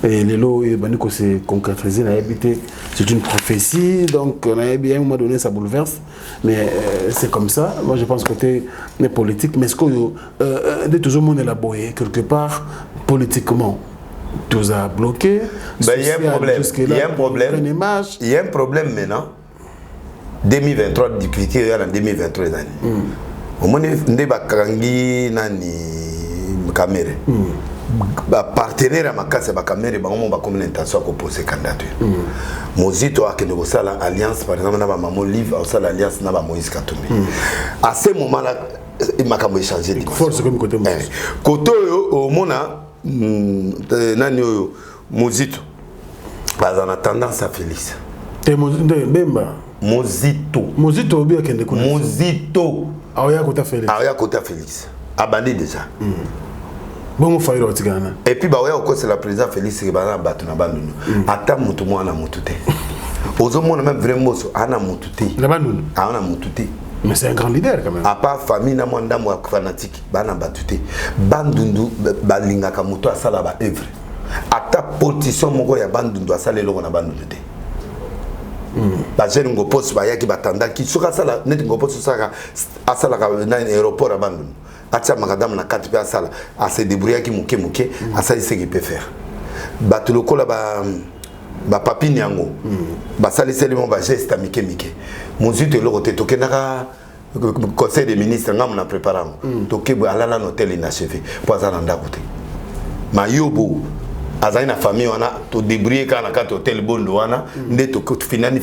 Et les lots s'est concrétisé, c'est une prophétie, donc on a bien à un moment donné ça bouleverse, mais c'est comme ça. Moi je pense côté politique, mais ce qu'on est toujours monde élaboré quelque part politiquement. Tout a bloqué. Il y a un problème. Il y a un problème. Il y a un problème maintenant. 2023 député en 2023 années. Au moins ndé ba kangi nani caméra. Ba partenaire ma kase ba caméra ba on ba comme l'intention ko poser candidature. Mozito a que nous sala alliance par exemple na ba Mama Olive au sala alliance na ba Moïse Katumbi. À ce moment là il m'a comme échanger de force comme côté côté au mona nani yo Mozito ba en tendance à Félix. Et Bemba Mozito bien kende kuna Mozito Aoya kota Félix abandé déjà bon fairo tigana et puis ba oya ko c'est la président Félix qui ba batu na bandunu ata mutu mwana mutute ozo mona même vraiment ana mutute na bandunu ana mutute mais c'est un grand leader quand même à part famille na mwanda mwa fanatique bana batute bandundu balinga ka mutu asala ba œuvre ata position moko ya bandundu asala eloko na bandundu te. Bajeni ngo poste ba yaki batanda ki soka sala net ngo poste saka asala ka na aéroport abandu atia makadam na kati pe asala a se débrouiller ki muke asali ce qu'il peut faire batuloko la ba papi nyango ba sali seulement ba geste mike muzito loko te tokenaka conseil des ministres ngam na préparant toke alala hôtel inachevé poza na kote mayobo azali na famille wana to débrouiller kana ka hôtel bondo wana ndeto ko finani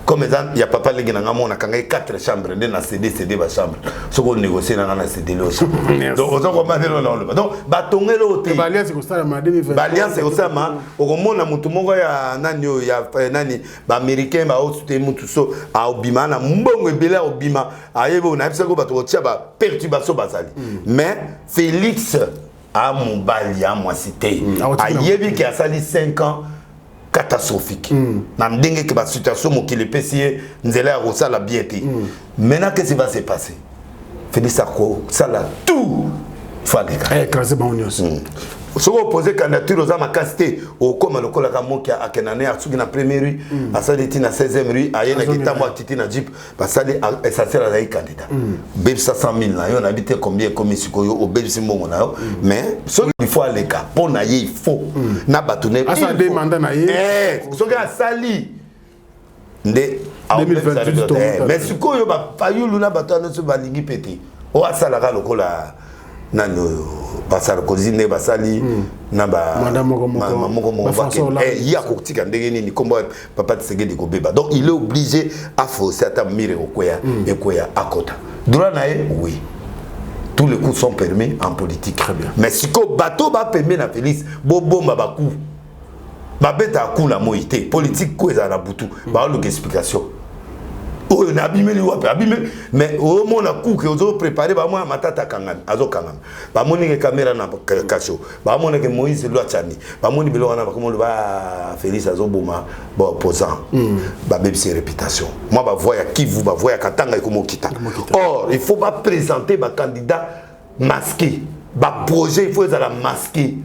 comme il y a papa legi na ngamo na kanga 4 chambres de na CD ba chambre soko négocier na CD lo chambre donc on va mandelo na lo donc batongelo te alliance ko sala ma 2020 alliance ko sala ma okomona mutu moko ya nani ya nani ba américain ba oste mutu so a obima na mbongo ebele obima ayebo na biso ko bato tia ba perturbation bazali mais Félix à mon bali à moi cité a yebi qui a sali 5 ans catastrophique na ndenge que ba situation mo ki le PC nzela rosa la biété maintenant qu'est-ce qui va se passer Félix Ako ça là tout faut écraser bon news Si vous posez candidature aux amakasté, au comme le col à Moki à Kenane, à Tsugi na première rue, à Saliti na 16e rue, à Yena Gita Moatiti na Jeep, à Sali essentiel à la candidat. Bébé 500 000, on habite combien comme ici, au Bébé Simon, mais ce qu'il faut aller cas, pour naïe, il faut. N'a pas tourné. Ah, ça demande naïe. Ce qu'il a sali. Mais si vous avez failli l'una bataille, vous avez fait petit. Ou à Salara, le col à Nano. Basal Kozine Basali Naba il y a Kokti Kandegeni Kombo Papa Tsege de Kobeba. Donc il est obligé à forcer à mire au Koya et Koya à Kota. Duranae, oui. Tous les coups sont permis en politique. Très bien. Mais si ko bateau va permettre la Félix, Bobo Mabakou. Babeta a coup la moïté. Politique quoi ça la boutou. Bah on explication. Oh, on a abîmé mais au moins on a coup que vous avez préparé bah moi matata kangan azo kangan bah moi ni caméra na kacho bah moi ni Moïse Loachani bah moi ni bilo na comment va Félix azo boma bon opposant bah même c'est réputation moi bah voya qui vous bah voya katanga ikomo kita. Or il faut pas présenter bah candidat masqué bah projet il faut être masqué.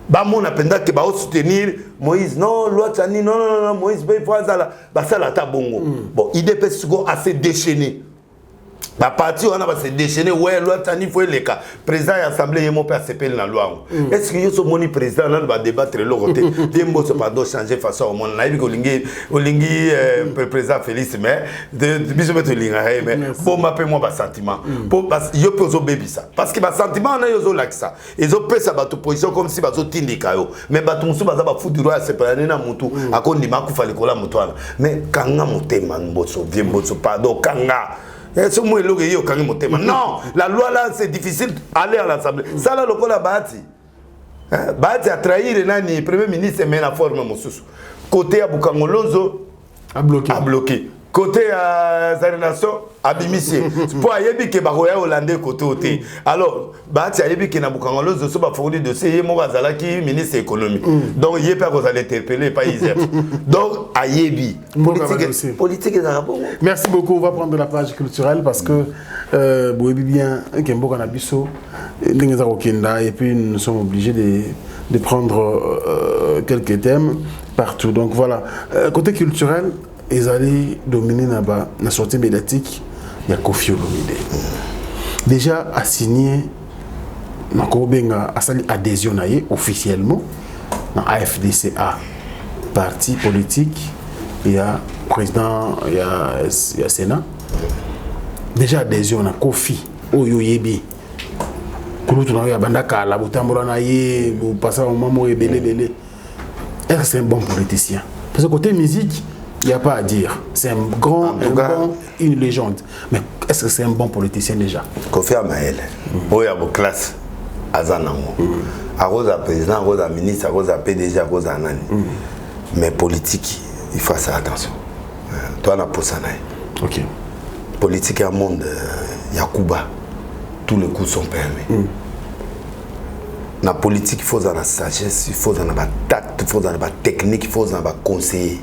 Bah mon appenda que bah soutenir Moïse non Loachani non Moïse il faut bah ça la tabongo bon il dépêche assez déchaîné bah parti on a se déchaîner ouais Loachani faut les cas président de l'assemblée mon père s'appelle la loi est-ce que yo moni président là va débattre le côté dembo se pas changer façon au monde là il olingi président Félix mais de biso mettre linga mais pour m'appeler moi ba sentiment pour parce yo peut zo baby ça parce que ba sentiment na yo zo like ça ils ont pris ça ba to position comme si ba zo tindika yo mais ba to musu ba za ba fudu roi séparer na mutu akondi makufa likola mutwana mais kanga motema mboso vie mboso pardon kanga. Non, la loi là c'est difficile d'aller à l'Assemblée. Ça là le col a bâti. Bâti a trahi le premier ministre mais la forme Moussous. Côté à Bukangolonzo a bloqué. Côté à Zarination a bimissé. Pour Ayebi que Baroya Hollandais côté. Alors, Bâti Ayebi que Nabukangolonzo soit fourni de ces Morazalaki ministre économie. Donc il y a pas qu'on allait interpeller pas Isère. Donc Ayebi politique est arabo. Merci beaucoup. On va prendre la page culturelle parce que vous voyez bien Kembo Kanabiso et puis nous sommes obligés de prendre quelques thèmes partout. Donc voilà. Côté culturel, ils allaient dominer la sortie médiatique. Il y a Koffi Olomide. Déjà assigné Makobenga a sali adhésion officiellement dans AFDCA, parti politique. Il y a président, il y a Sénat. Déjà adhésion à Koffi Oyoyebi. Est-ce que c'est un bon politicien? Parce que côté musique, il n'y a pas à dire. C'est un grand, une légende. Mais est-ce que c'est un bon politicien déjà? Koffi Amael, il y a une classe à Zanango. À cause du président, à cause du ministre, à cause du PDG, à cause de Nani. Mais politique, il faut faire attention. Toi, on a pour ça. Ok. Politique à monde, il y a Cuba. Tous les coups sont permis. Dans la politique, il faut avoir la sagesse, il faut avoir la tact, il faut avoir la technique, il faut avoir la conseiller.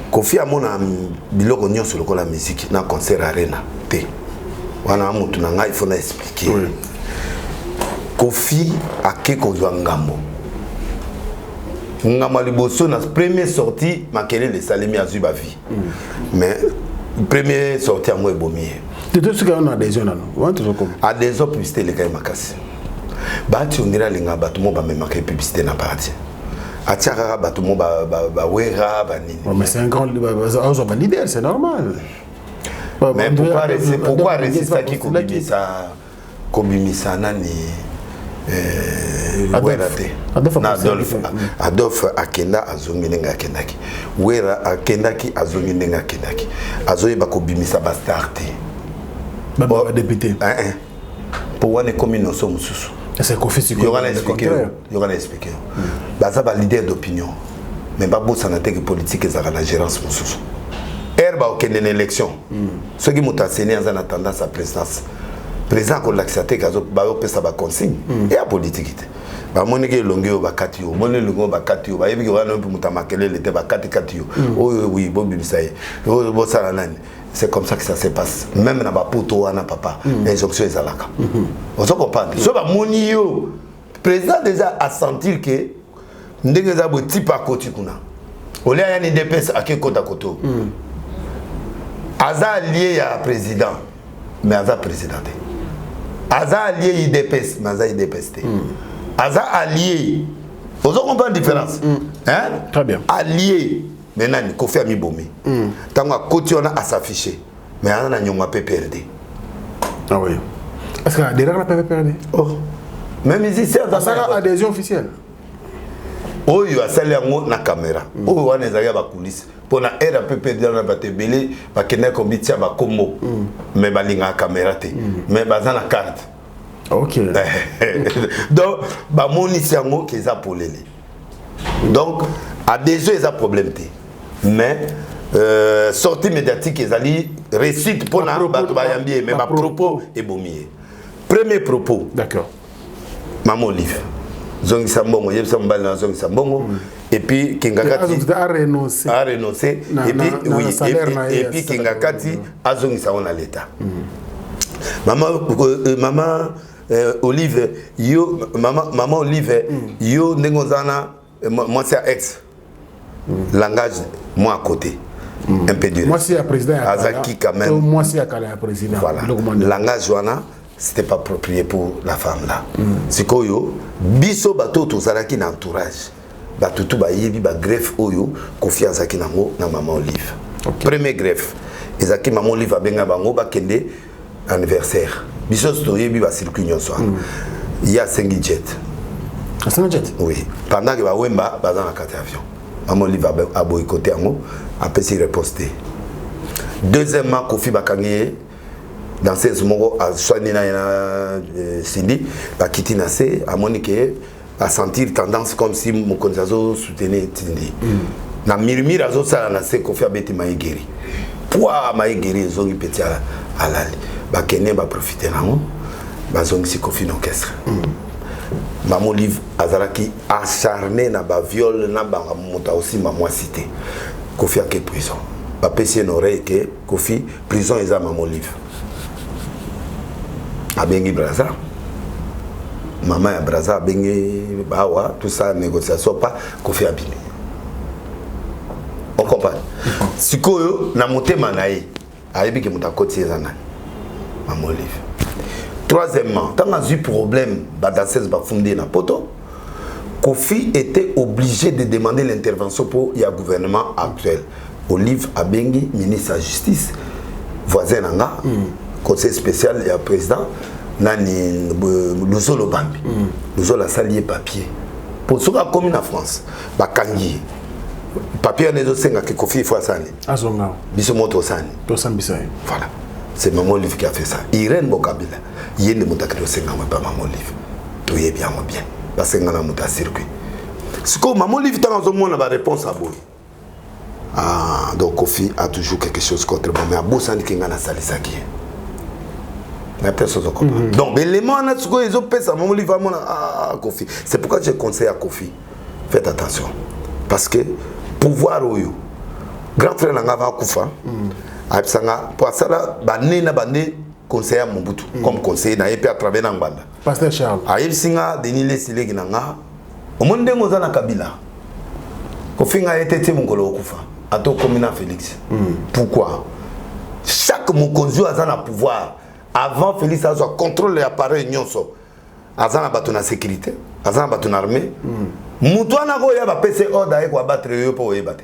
Koffi a mon biloko nyonso sur la musique na concert arena te wana mutu na ngai faut expliquer Koffi a ke kozwa ngambo liboso na première sortie makele le salemi azuba vie mais première sortie à moi ebomi de tout ce qu'on a adhésion là non adhésion publicité le kai makasi bati ondira linga batu mo ba memaka publicité na parti. Mais c'est un grand leader, c'est normal. Mais pourquoi rester ça qui Kobimisa nani Adolphe Akenda azonginenga Akendaki. Wera Akendaki azonginenga Akendaki. Azoyeba Kobimisa bastarte. Baba député. Pour wane commune no so mususu. C'est Koffi il y aura l'expliquer. Baza ba leader d'opinion. Mais pas beau santé politique et la gérance mususu. Herba aucune élection. Ceux qui m'ont enseigné en tendance à présidence. Président ko l'accepter kazo ba pesa ba consigne et la politique. Ba monike longueur ba katio, monike longueur ba katio, ba yebi wana mpu mutamakele lete ba katio. Oh oui, bon bibisaye. Oh bon ça nani. C'est comme ça que ça se passe. Même dans ma poto wana papa, injonction ezalaka. On se comprend. So ba monio président déjà a sentir que ndenge za bo type à côté kuna ole ya ni DPS ake kota koto aza lié à président mais aza président aza allié IDPS mais aza IDPS aza allié vous comprenez la différence hein très bien allié maintenant Kofi Amibomi tant à côté on a à s'afficher mais on a nyonga PPRD ah oui est-ce que derrière la PPRD oh même ici c'est ça adhésion officielle oyo asali yango na caméra oyo wana ezali ba coulisses pona era PPRD na batebele bakenda kombitia ba kombo mais balinga caméra te mais baza na carte ok donc ba monisi yango keza polele donc adhésion eza problème te mais sortie médiatique ezali réussite pona bato bayambi mais ba propos ebomiye premier propos d'accord Maman Olive zongi sambongo yebisa mbali na zongi sambongo et puis kingakati a renoncé et puis oui et puis kingakati a zongi sa na l'état maman Olive yo maman Olive yo ndengozana moi c'est ex langage moi à côté un peu dur moi c'est président Azaki quand même moi c'est président voilà langage wana c'était pas approprié pour la femme là. Sikoyo biso bato to zalaki na entourage. Bato tout ba yebi ba greffe oyo confiance aki nango na maman Olive. Premier greffe. Ezaki maman Olive abenga bango ba kende anniversaire. Biso to yebi ba circuit nyonso. Il y a 5 jet. 5 jet. Oui. Pendant que ba wemba ba dans la carte avion. Maman Olive a boycotté yango a pesé reposter. Deuxièmement Kofi Bakangé dans ces moments à soigner Cindy ba kiti na se a monique à sentir tendance comme si mon konzazo soutenait Cindy na murmure azo sala na se Kofi abeti maigeri poa maigeri zongi petit alali ba kenya ba profiter nango ba zongi si Kofi orchestre Maman Olive azalaki acharné na ba viol na ba mota aussi maman cité Kofi a que prison ba pesi une oreille que Kofi prison eza Maman Olive abengi Braza maman ya Braza abengi bawa tout ça négociation pas Kofi abimi on comprend sikoyo na motema nae ayebi ke mutakoti ezana Maman Olive troisièmement tant a eu problème ba danseuse ba fondé na poto Kofi était obligé de demander l'intervention pour le gouvernement actuel Olive abengi ministre de la justice voisin nanga conseil spécial et président nani Luzolo Bambi Luzolo a salié papier pour ce qui a commis en France bakangi papier ne dosenga que Kofi faut sani azonga biso moto sani to sambisai voilà c'est Maman Olive qui a fait ça Irène Bokabila yende motakiro senga pas Maman Olive to yé bien parce que ngana mota circuit ce que Maman Olive tant en monde la réponse à boy ah donc Kofi a toujours quelque chose contre moi mais à bosani kingana salisaki mais personne ne comprend. Donc, l'élément, ils ont fait ça. Maman Olive va à Kofi. C'est pourquoi je conseille à Kofi. Faites attention. Parce que pouvoir, grand frère Nangava Koufa, pour ça, il conseiller à Mobutu, comme conseiller, il peut à travers Nambanda. Pasteur Charles. Aïe Singa, Denis Lesile Ginanga, au monde de Mozana Kabila. Kofi a été mon colo Koufa. À ton communant Félix. Pourquoi? Chaque Mokonzo a un pouvoir. Avant Félix a contrôle l'appareil nyonso azana bato na sécurité azana bato na armée mutwana ko ya ba PC order e ko battre yo po yebate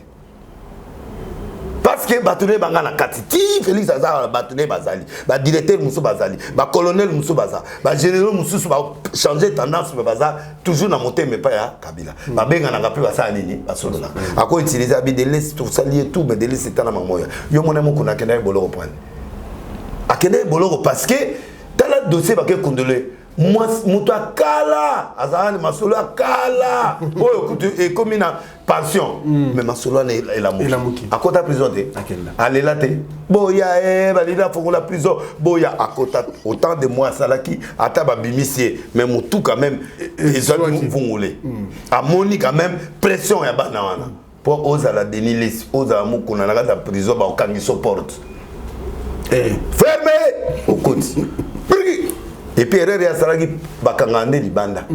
parce que bato ne banga na katiti Félix azana bato ne bazali ba directeur musu bazali ba colonel musu baza ba général musu ba changer tendance baza toujours na monter mais pas ya Kabila ba benga na ngapi ba sa nini ba solola ako utiliser abi de laisse tout salier tout mais de laisse tana mamoya yo mona mo kuna kena boloko point akende boloko parce que tala dossier ba ke kondole moi muto akala azana masolo akala oyo kutu e comme na pension mais masolo na la muki akota prison te alela te boya balila foko la prison boya akota autant de mois salaki ata ba bimisie mais mutu quand même ils ont vungulé amoni quand même pression ya bana wana pour ozala Denis Les ozala mukuna na la prison ba okangi so porte fermé au côté et puis erreur ya salaki bakanga nde libanda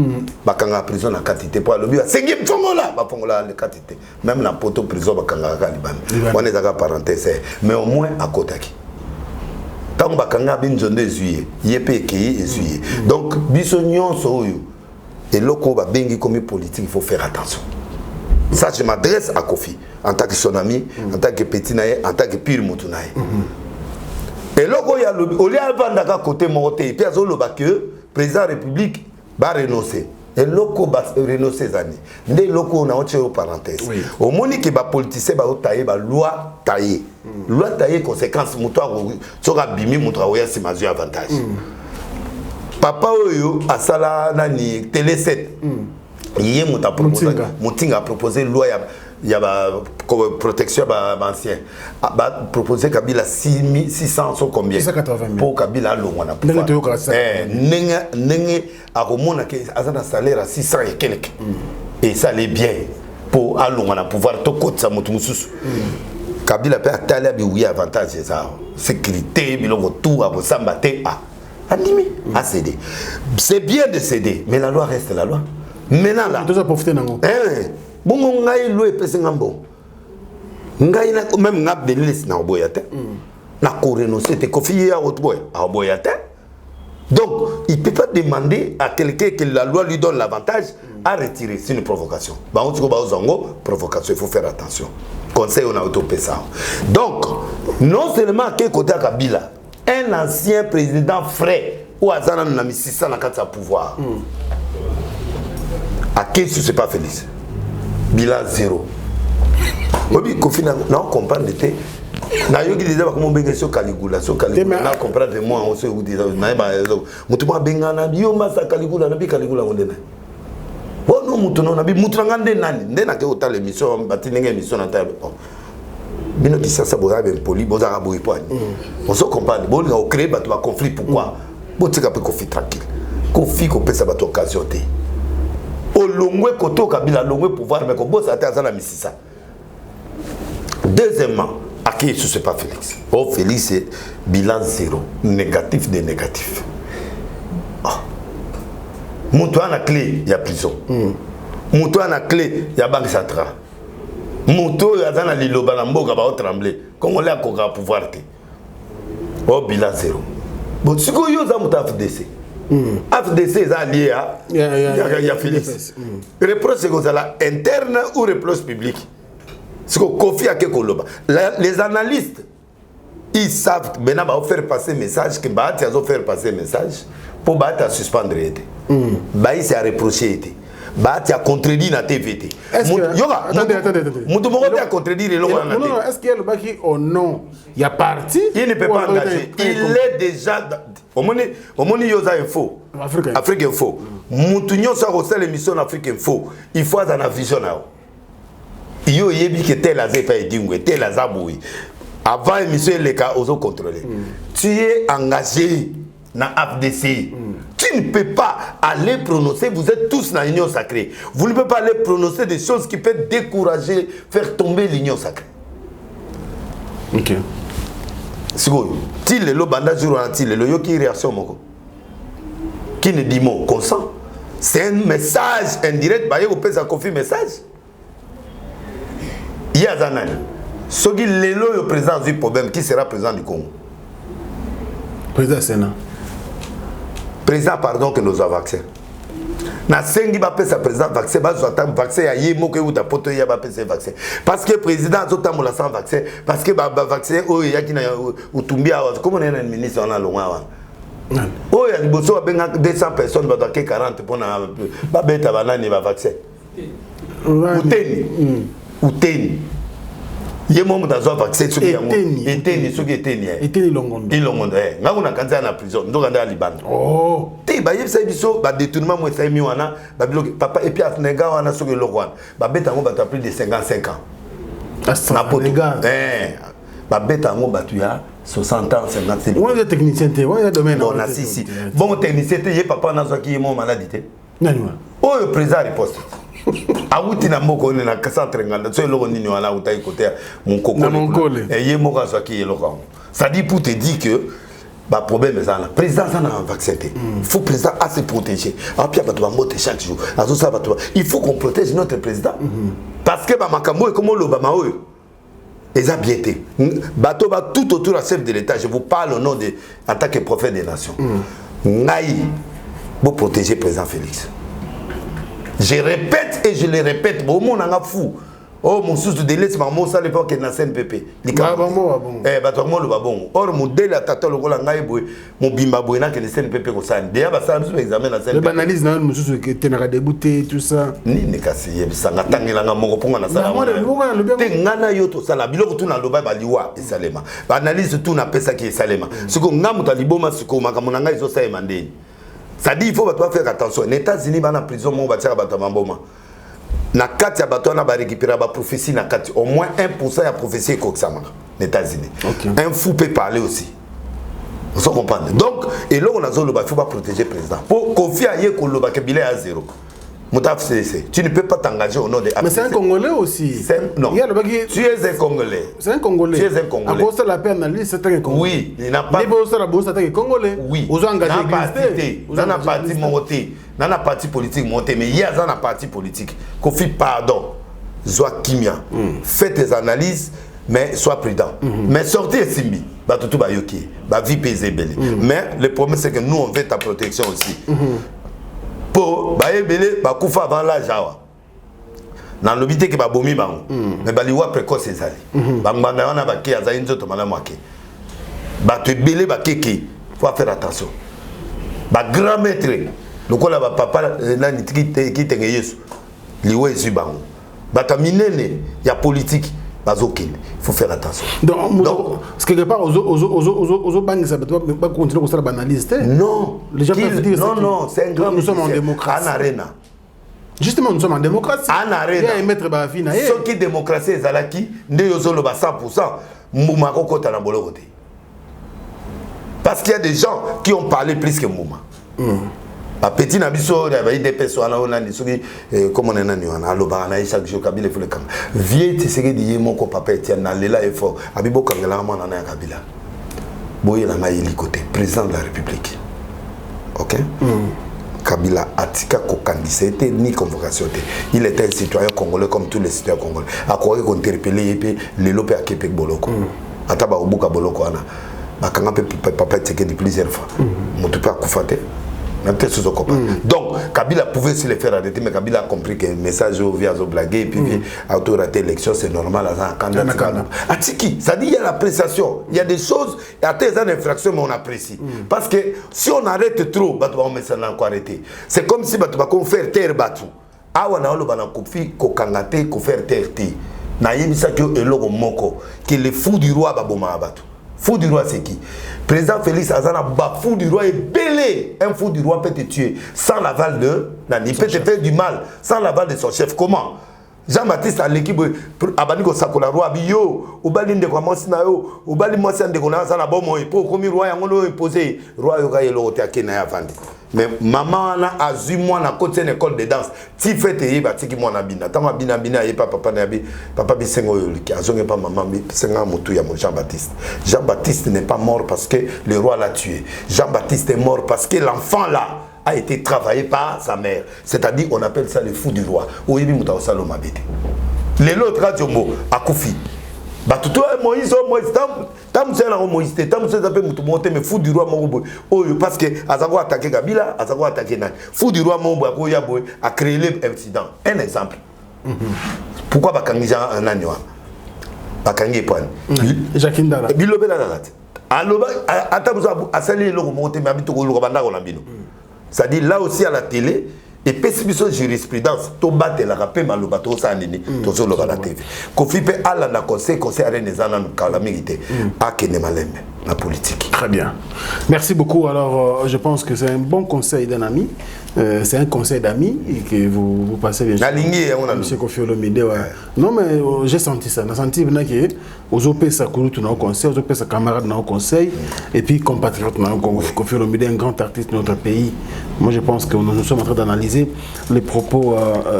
bakanga prison na quantité pour lobi sengi fongola ba fongola le quantité même na poto prison bakanga ka libanda on est à parenthèse mais au moins à kotaki tant bakanga binjonde juillet yepé ki juillet donc biso nyonso oyo et loko ba bengi comme politique il faut faire attention. Ça je m'adresse à Kofi en tant que son ami en tant que petit naé en tant que pire mutunaé. Et loko ya lobi olia vandaka côté monté puis azolo ba que président République va renoncer. Et loko ba renoncer zani. Ndé loko na oche au parenthèse. Au moni que ba politicien ba tailler ba loi tailler. Loi tailler conséquence mutoa soka bimi mutoa oya c'est mazu avantage. Papa oyo asala nani télé 7 yé muta proposé mutinga a proposé loi ya ba protection ba ancien ba proposé Kabila 600 so combien 680 pour Kabila longwa na pouvoir nenge a remona que azana salaire à 600 et quelques et ça allait bien pour alongwa na pouvoir to kotsa mutu mususu Kabila pe atala bi oui avantage ça sécurité bilongo tout a bosamba te Andimi a cédé. C'est bien de céder, mais la loi reste la loi. Maintenant là. Tu as profité nango. Bon ngai loi pese ngambo. Ngai na même ngab de liste na boyate. Na ko renoncer te confier à autre boy, à boyate. Donc, il peut pas demander à quelqu'un que la loi lui donne l'avantage à retirer. C'est une provocation. Ba on tiko ba ozango, provocation, il faut faire attention. Conseil on a autopé ça. Donc, non seulement que côté Kabila un ancien président frais ou Azana n'a mis 600 dans sa pouvoir. À qui ce n'est pas Félix? Bilan 0. Oui, Kofi n'a comprendre l'été. Na yogi disait comment benga so Caligula na comprendre moi on se vous dit na ba mutuma benga na yo masa Caligula na bi Caligula ondena. Bon non mutuno na bi mutranga nani ndena ke ota l'émission batinenge émission na table. Bino qui ça boza ben poli boza ka boy poani on se comprend bon on crée bato ba conflit pourquoi bon tika pe conflit tranquille conflit ko pesa bato occasion té o longwe koto Kabila longwe pouvoir mais ko bossa ta za na misisa. Deuxièmement à qui ce c'est pas Félix Félix c'est bilan 0 négatif de négatif. Mutu ana clé ya prison mutu ana clé ya banque centrale Muto yazana liloba na mboka ba trembler Congolais akoka pouvoir te bilan 0 bon siko yo za muta FDC FDC za lié à ya Félix reproche c'est comme ça interne ou reproche public siko Kofi ake koloba les analystes ils savent maintenant ba faire passer message que ba ti faire passer message pour ba ta suspendre été ba il s'est reproché été bah tu as contredit na TVT. Attendez. Mutu moko a contredit le logo na TVT. Non, est-ce qu'il y a le baki au nom il y a parti il ne peut pas engager. Il est déjà au moni yoza info. Afrique Info. Mutu nyonso a reçu l'émission Afrique Info. Il faut avoir une vision là. Yo yebi que tel azé pas edingwe, tel azaboui. Avant l'émission les cas oso contrôler. Tu es engagé na FDC. Tu ne peux pas aller prononcer, vous êtes tous dans l'union sacrée. Vous ne pouvez pas aller prononcer des choses qui peuvent décourager, faire tomber l'union sacrée. Ok. Si vous dites le bandage jour en il le qui réaction moko. Qui ne dit mot consent. C'est un message indirect, bah vous pouvez ça confirmer message. Il y a Zanani. Ce qui est le président du problème, qui sera président du Congo? Président Sénat. Président, pardon, que nous avons vaccin. Na sengi ba pesa président vaccin, ba zotam vaccin ya yemo ke uta poto ya ba pesa vaccin. Parce que président zotam la sans vaccin, parce que ba vaccin o ya kina utumbia comment on est ministre on a loin. Oh ya liboso ba benga 200 personnes ba doke 40 pour na ba beta banani ba vaccin. Uteni. Yemo mutazo vaccin soki yango. Eteni soki eteni. Eteni longondo. Ilongondo ngaku na kanza na prison ndo kanda libanda. Oh. Te ba yebisa biso ba détournement mo sa mi wana ba biloki papa et puis atnega wana soki lokwana. Ba beta ngo ba plus de 55 ans. Na poto. Ba beta ngo ba tu ya 60 ans 50 ans. On est technicien te, on est domaine. On a si. Bon technicien te ye papa na zo ki mo maladie te. Nani wa. Oh le président riposte. Awuti na moko ne na centre nganda so eloko nini wana utai côté mon coco na mongole et ye moko so ki eloko ça dit pour te dire que bah problème c'est ça. Président ça n'a vaccin. Il faut président à se protéger. Ah puis bah monter chaque jour. Il faut qu'on protège notre président. Parce que bah makambo comme l'Obama ils ont bien été. Bateau va tout autour du chef de l'État. Je vous parle au nom de en tant que prophète des nations. Naï pour protéger le président Félix. Je répète et je le répète. Bon monde en a fou. Oh mon sous de délai c'est maman ça l'époque na CNPP. Or mon délai à tata le gola ngai boy mon bimba boy na que le CNPP ko ça. Déjà ba ça nous examen na CNPP. Le analyse na mon sous que tenera débuté tout ça. Ni ne kasi ça ngatangela nga moko ponga na sala. Te ngana yoto sala biloko tu na loba ba liwa esalema. Ba analyse tout na pesa ki esalema. Siko ngamu taliboma siko makamona ngai zo sa emandeni. Ça dit il faut faire attention. Les États-Unis dans la prison mon batia ba tamboma. Na kati ya bato na ba récupérer ba prophétie na kati au moins 1% ya prophétie ko ksama les États-Unis. Un fou peut parler aussi. Vous comprenez. Donc et là on a zolo ba faut pas protéger le président. Pour confier à yé ko lo ba ke billet à zéro. Tu ne peux pas t'engager au nom des... Mais c'est un Congolais aussi. Non. Tu es un Congolais. C'est un Congolais. Tu es un Congolais. À cause de la peine, c'est un Congolais. Oui, il n'a pas... C'est un Congolais. Oui. Vous avez engagé dans la partie monté, dans la partie politique monté, mais il y a dans la partie politique. Kofi, pardon, Zoa Kimia, fais tes analyses, mais sois prudent. Mais sortez Simbi, tout va yoki, vie paisible. Mais le problème c'est que nous on veut ta protection aussi. Pour baébélé bakufa avant l'âge awa na lobité que ba bomi bango mais baliwa précoce ezali bangana wana baké azali nzoto malamu ake ba te belé ba keke faut faire attention ba grand maître lokola ba papa na nitiki kitenge yesu liwe esu bango ba taminene ya politique bazokine il faut faire attention donc ce quelque part aux banques ça va continuer comme ça banaliser non les gens peuvent dire non c'est un grand nous sommes en démocratie en arena justement nous sommes en démocratie en arena il y a mettre ba vie na ye ceux qui démocratie ezalaki nde yozolo ba 100% mbuma kokota na boloko te parce qu'il y a des gens qui ont parlé plus que mbuma a petit na biso ya ba IDPS wana ona ni soki comme on est nani wana aloba na chaque jour Kabila faut le kanga vie tiseke di moko papa Etienne na lela effort abibo kangela mwana na Kabila boye na maili côté président de la République OK Kabila atika ko candidat ni convocation il était un citoyen congolais comme tous les citoyens congolais a quoi qu'on interpeller et le lopé à Québec boloko ataba obuka boloko wana bakanga papa Etienne de plusieurs fois mutu pa kufate. Donc, Kabila pouvait se le faire arrêter, mais Kabila a compris que le message vient de blaguer et puis autorité élection, c'est normal. Atiki, ça dit il y a l'appréciation. Il y a des choses, il y a des infractions, mais on apprécie. Parce que si on arrête trop, on met ça encore arrêter. C'est comme si on fait terre battu. Ah, on a un kofi, ko kangate, ko faire terre ti. Na yebisa que eloko moko, que le fou du roi baboma abatu. Fou du roi c'est qui? Président Félix Azana, fou du roi est belé. Un fou du roi peut te tuer sans l'aval de Nani. Il peut te faire du mal sans l'aval de son chef. Comment? Jean-Baptiste à l'équipe Abaniko Sakola roi bio ou balinde kwa mosina yo ou bali mosina de kona sana bomo pour comme roi yango imposé roi yo kayelo otiake na yavandi mais maman na azu moi na côté une école de danse ti fete yeba tiki moi na bina tama bina ye papa na bi papa bisengo yo ki azonge pas maman bi senga mutu ya Jean-Baptiste. Jean-Baptiste n'est pas mort parce que le roi l'a tué. Jean-Baptiste est mort parce que l'enfant là a été travaillé par sa mère. C'est-à-dire, on appelle ça le fou du roi. Les autres radios à Koufi. Moïse, Moïse, mais fou du roi, parce que Azago attaqué Kabila, Azago attaqué Nani. Fou du roi, a créé l'incident. Un exemple. Pourquoi Bakangi un agneau? Bakangi Point. Jacques Ndala. Bilobe la date. Alors, à saluer le remonté, mais habite au Rwanda, on a bino. C'est-à-dire là aussi à la télé, et pessimisme jurisprudence, tout battre la rapé malobato sanini, tout sur le la TV. Kofi pe ala na conseil à Renezana la mérité, à Kenemalem, la politique. Très bien. Merci beaucoup. Alors, je pense que c'est un bon conseil d'un ami. C'est un conseil d'amis que vous passez bien sûr. La lignée, on a Monsieur Kofi Olomide, ouais. Non, mais j'ai senti ça. J'ai senti que aux OP, ça coule tout dans le conseil, aux OP, ça camarade dans le conseil, et puis compatriote dans le Kofi Olomide, un grand artiste de notre pays. Moi, je pense que nous sommes en train d'analyser les propos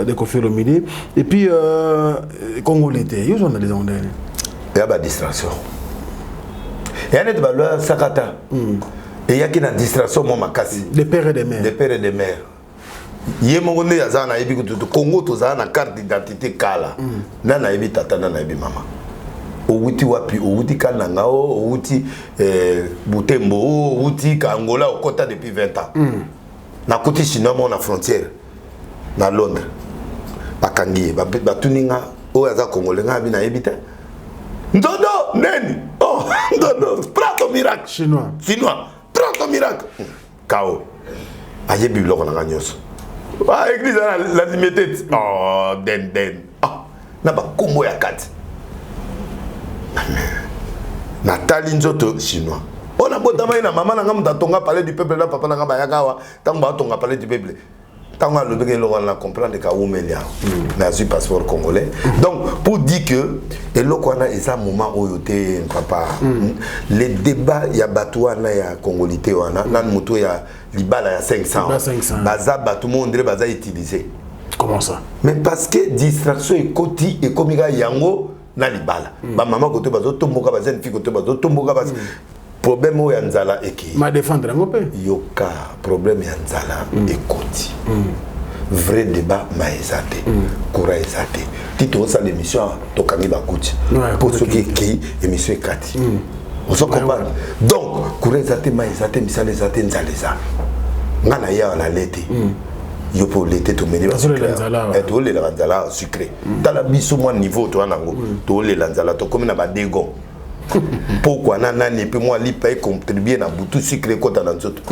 de Kofi Olomide. Et puis, Congolais, ils ont des ondes. Il y a des distractions. Il y a des valeurs, Sakata. Et il y a qui na distraction moi makasi. Des pères et des mères. Des pères et des mères. Yé mongonde yazana ebi kutu Congo tozana carte d'identité kala. Na na ebi tata na ebi mama. Outi wapi outi kananga outi Butembo outi Angola au Kota depuis 20 ans. Na côté chinois mon na frontière na Londres. Bakangi batuninga o yaza congolais nga bi na ebita. Ndodo neni. Oh ndodo prends ton miracle chinois. Prends ton miracle. Kao. Aye bi biloko na nyonso. Ah église la limite. Oh den. Ah na ba kombo ya kati. Nathalie Nzoto chinois. On a beau demain na maman nga mutatonga parler du peuple là papa nga bayakawa tango ba tonga parler du peuple. Tango le bébé on la comprendre ka oumelia. Na su passeport congolais. Donc pour dire que et lokwana eza moment oyote papa les débats ya batouana ya congolité wana nan muto ya libala ya 500. Baza batu monde baza utiliser. Comment ça? Mais parce que distraction et koti et komiga yango na libala ba mama kote bazo tomboka ba jeune fille kote bazo tomboka ba problème o ya nzala eki ma défendre ngope yoka problème ya nzala ekoti vrai débat ma ezate kura ezate tito sa l'émission tokangi ba kuti pour ceux qui émission ekati on se comprend donc kura ezate ma ezate misale ezate nzala eza ngana ya na lete yo pour l'été to meni et to le lanzala sucré dans la biso moi niveau to nango to le lanzala to comme na ba dégon pourquoi nani pe moi li paye contribuer na butu sucré kota na nzoto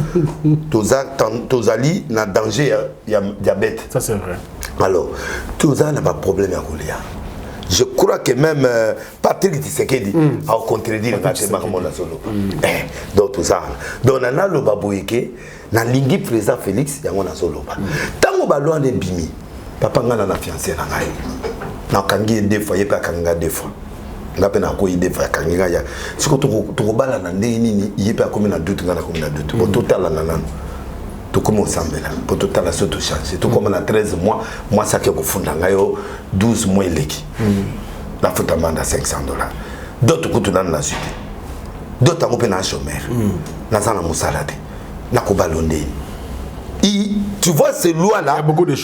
tozali na danger ya diabète ça c'est vrai alors toza na pas problème ya kolia je crois que même Patrick Tshisekedi a contredire na tema comme na solo donc toza donc na lo baboyeke na lingi président Félix yango na solo ba tango ba loin de bimi papa ngana na fiancé na ngai na kangi deux fois yepa kanga deux fois ngape na ko ide fa kanga ya siko to bala na ndeni nini yepa komi na doute ngana komi na doute pour total na nan to comme ensemble là pour total la soto changer to comme na 13 mois moi ça que ko funda ngayo 12 mois leki la faute amende à $500 d'autres ko to na suite d'autres ko pe na chômeur na sana musalade na ko balonde. Tu vois ces lois-là,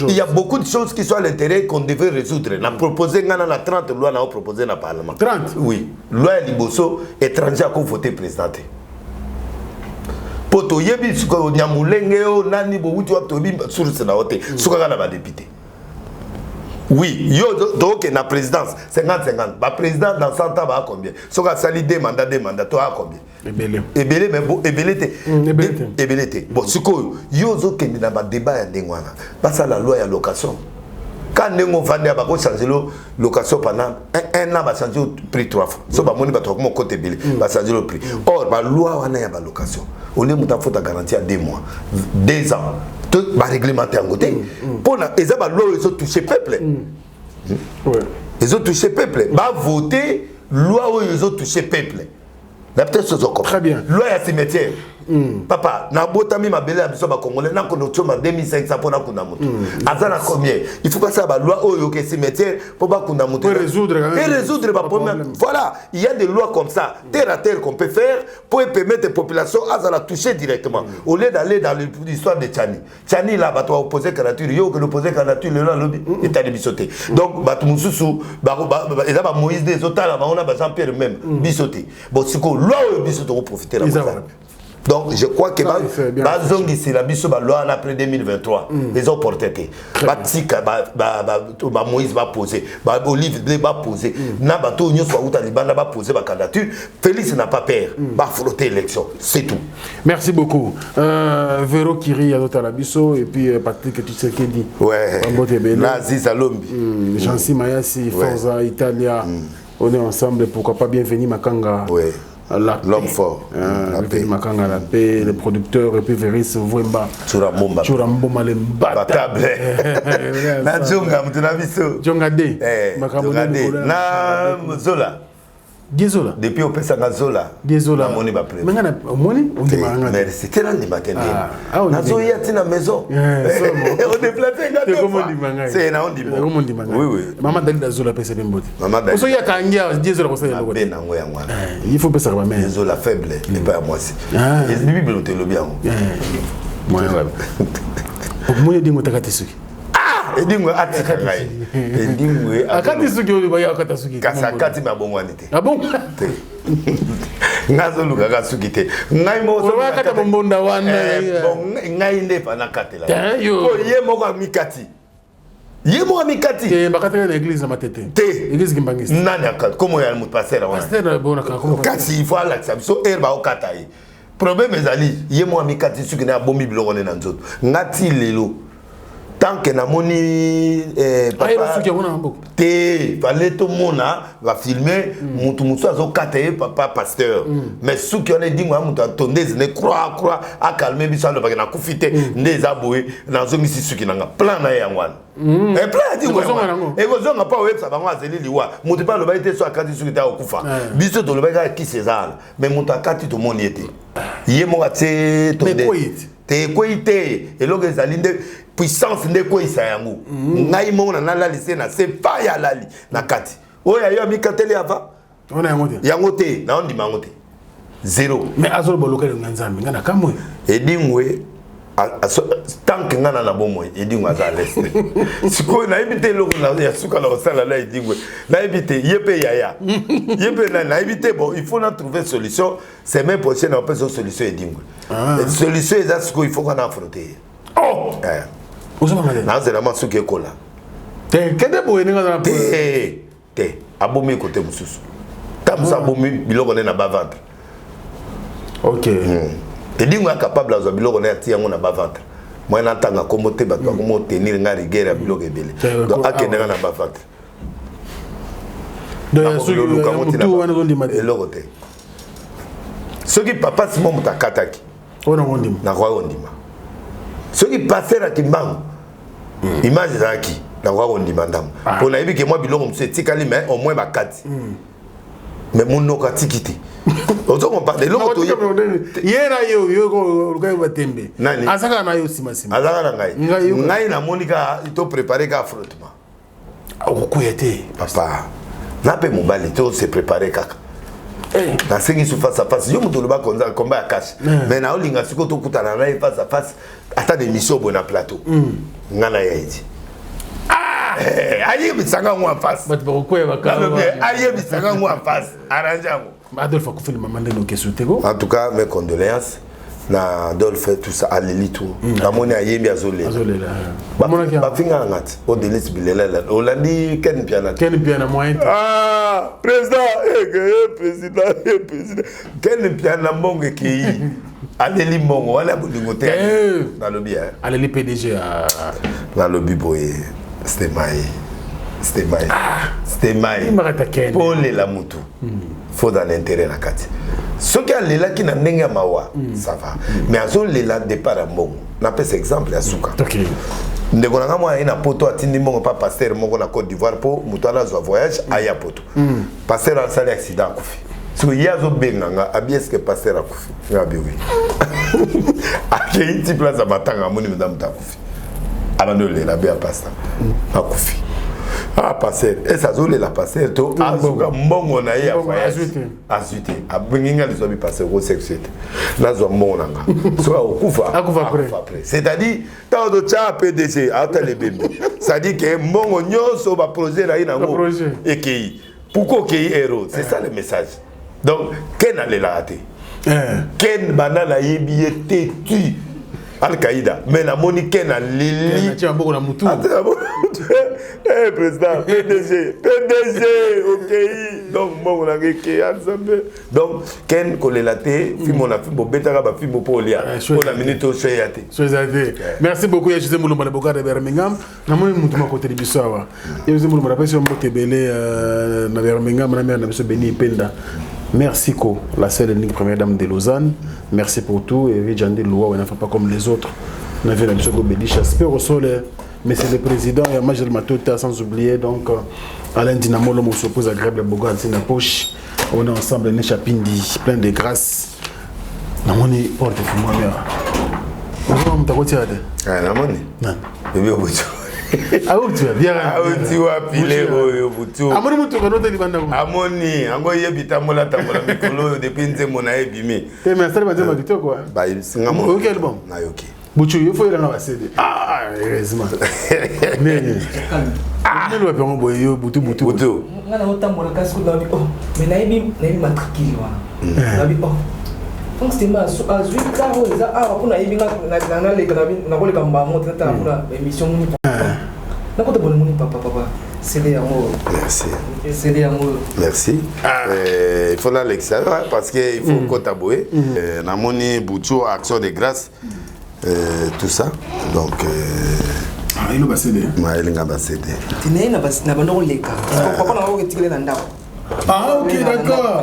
il y a beaucoup de choses qui sont à l'intérieur qu'on devait résoudre. On a proposé 30 lois, on a proposé dans le Parlement. 30? Oui. Loi Liboso, étranger à voter président. Poto yebi suko nyamulenge o nani bo wuti wapto bi source na hote suka na ba député. Oui, yo donc na présidence 50-50. Ba président dans 100 ans ba combien? Soka sali deux mandats toi combien? Ebele mais bon ebele. Bon siko yo zo kendi na ba débat ya ndengwana. Ba ça la loi ya location. Quand nengo vande ba ko changer location pendant un an ba changer prix 3 fois. So ba moni ba to ko côté ebele ba changer le prix. Or ba loi wana ya ba location. On est muta faute garantie à 2 mois, 2 ans. Tout va réglementer en côté. Pour la, ils ont touché peuple. Ils ont touché peuple. Va voter loi où ils ont touché peuple. Très bien. Loi à cimetière. Papa, na botami ma belle abiso ba congolais na kono choma 2500 pour na kuna moto. Azana combien? Il faut pas ça ba loi au yoke cimetière pour ba kuna moto. Pour résoudre ba problème. Voilà, il y a des lois comme ça, terre à terre qu'on peut faire pour permettre aux populations à la toucher directement. Au lieu d'aller dans l'histoire de Tchani. Tchani là ba to opposer candidature yo que l'opposer candidature le lobby est allé bisoter. Donc ba tumususu ba et là ba Moïse des Otala ba on a ba Jean-Pierre même bisoter. Bon siko loi au bisoter pour profiter là. Donc je crois que Bazongi c'est la biso ba loi après 2023 ils ont porté Batika ba Moïse va poser ba Olive va poser na ba to nyo soit Libanda va poser ba candidature. Félix n'a pas peur va frotter élection c'est tout. Merci beaucoup. Véro Kiri à la biso et puis Patrick Tshisekedi. Ouais. Nazi Salombi. Jansi Mayasi Forza Italia. On est ensemble pourquoi pas bienvenue Makanga. Ouais. L'homme fort, la paix, Makanga la paix, le producteur et puis Véris Vouemba. Churamboma le batable. Na Djonga, mtunaviso. Djonga D. Djonga D. Na Zola. Désolé. Depuis au Pesanga Zola. Désolé. Moni ba pré. Mais ngana moni on demande. Mais c'était là ni matin. Na zo ya tina maison. On déplacer gâteau. Comment dit manga? C'est na on dit. Comment dit manga? Oui oui. Maman Dalida Zola pesa bembote. Maman Dalida. Oso ya kangia Désolé pour ça ya lokote. Ben ngo ya ngwana. Il faut pesa ba mais. Zola faible et pas moi aussi. Et Bible te le bien. Moi ouais. Omo yedingo takatisuki. Edingo atika ngai. Edingo akatisuki oli baya akatasuki. Kasa kati mabongwani te. Ah bon? Ngazo luka kasuki te. Ngai mo so kata bombonda wana. Bon ngai nde pa na katela. Yo. Ko ye mo ka mikati. Ye mo ka mikati. Eh bakatela na église na matete. Te. Église kimbangisi. Nani akata comment ya mu passer wana. Pasteur bona ka comment. Kasi il faut ala so herba okata yi. Problème ezali ye mo ka mikati suki na bombi biloko na nzoto. Ngati lelo. Tant que na moni papa te fallait tout mona va filmer mutu azo kate papa pasteur mais ceux qui on dit moi mutu tondez ne croire à calmer biso le ba na kufite ndeza boye na zo misi suki nanga plan na yangwana et plan dit moi et gozo nga pas websa bango azeli liwa mutu pa le ba ite so akati suki ta okufa biso to le ba ki César mais mutu akati to moni ete ye mo ate tondez te koite et loge zalinde puissance de quoi ça yango ngai mona na la lycée na c'est pas ya lali na kati oya yo mi kateli ava on a yango te na on di mango te zéro mais azol boloka le nzambe ngana kamwe edingwe tant que ngana na bomo edingwe aza l'est siko na ibite loko na ya suka la sala la edingwe na ibite yepe yaya yepe na ibite bon il faut na trouver solution c'est même prochaine on peut solution edingwe solution est siko il faut qu'on affronter oh na zela masuki ekola te kende boye ninga na te abomi côté mususu tamusa abomi biloko na ba ventre OK edingo capable azo biloko na tia ngo na ba ventre moi na tanga komo te ba komo tenir nga rigueur ya biloko ebele donc akende na ba ventre donc suki wana ko ndima eloko te soki papa simo mutakataki ona ko ndima na kwa ndima soki passer à Kimbangu image zaki na kwa ndima ndamu on a vu que moi biloko mse tikali mais au moins ba kati mais mon no katikiti ozo on parle loko to yera yo ko lukai batembe azaka na yo sima azaka na ngai na monika to préparer ka affrontement okuyete papa na pe mobali to se préparer kaka na sengi su face à face yo muto loba konza combat ya cash mais na olinga siko to kutana na face à face ata de mission bona plateau ngana yaidi aye bisanga mo en face bat ba ko ya ka aye bisanga mo en face arrangeango Adolphe akufilima mandelo kesutego en tout cas mes condoléances na Adolphe tout ça aleli tout na moni ayembi azolela ba finga ngati o delis bilela olandi ken piana moyen président ken piana mbonge ki aleli mbongo wala bolingo te na lobby aleli PDG na lobby boye c'était mai pour la mutu faut dans l'intérêt la kati ce qui a lela qui na ndenge mawa ça va mais azo lela départ à mbongo na pese exemple ya suka ndeko na moi ina poto atindi mbongo pa pasteur moko na Côte d'Ivoire pour mutala zo voyage aya poto pasteur a sali accident akufi so yazo benganga abies que pasteur akufi ngabi oui akei ti place matanga moni madame takufi abando lela be pasteur akufi passer et ça zole la passer to azuka mbongo na ya azuite abinginga les obi passer au sexualité na zo mbongo nga so okufa après c'est-à-dire tant de cha PDG ata le bébé ça dit que mbongo nyoso ba projet na ina ngo ekei pourquoi kei héros c'est ça le message donc ken allait la rater ken banana yebi tetu Al-Qaïda, mais la monique na lili. Président, PDG, ok. Donc, bon, on a donc, Ken Kolelate, film on a fait bon bêta, film pour Lia. Pour la minute au Cheyate. Merci beaucoup, José Mouloumba, le Boga de Birmingham. Nous avons un côté de Bissawa. José Mouloumba, la personne qui est belé à Birmingham, la mère de Béni Penda. Merci Ko, la seule et unique première dame de Lausanne. Merci pour tout. Et Rijandi Loua, on ne fait pas comme les autres. On a fait la mission de Bédiche. J'espère au sol mais c'est le président et Majel Matota, sans oublier donc Alain Dinamo, l'homme s'oppose à Grève, le Bogo, c'est la poche. On est ensemble, les chapindi, plein de grâce. Namoni porte pour moi bien. On t'a retiré. Ah, Namoni. Non. Bébé au bout. Ah où tu vas bien. Ah où tu vas piler au bout. Amoni mutu kono te libanda. Amoni, ango yebita mola tambola mikolo depuis nze mona ebimi. Te mais ça va dire ma quoi. Bah singamo. OK bon. Na yoki. Buchu il faut il en avoir cédé. Ah heureusement. Mais ah, ne le pas boyer butu. Ngana otambola kasi ko dabi oh, mais na matricule wana. Dabi oh. Donc c'était ma azui karo za ah kuna hivi na le na kole kamba mo tata kuna émission muni papa. Na ko to bon muni papa. C'est des amours. Merci. C'est des amours. Merci. Il faut la l'extérieur parce que il faut cotabouer. Na moni butu action de grâce tout ça. Donc ah, il va céder. Il va céder. Tine na bando leka. Papa na ko tikele na ndako. Ah OK d'accord.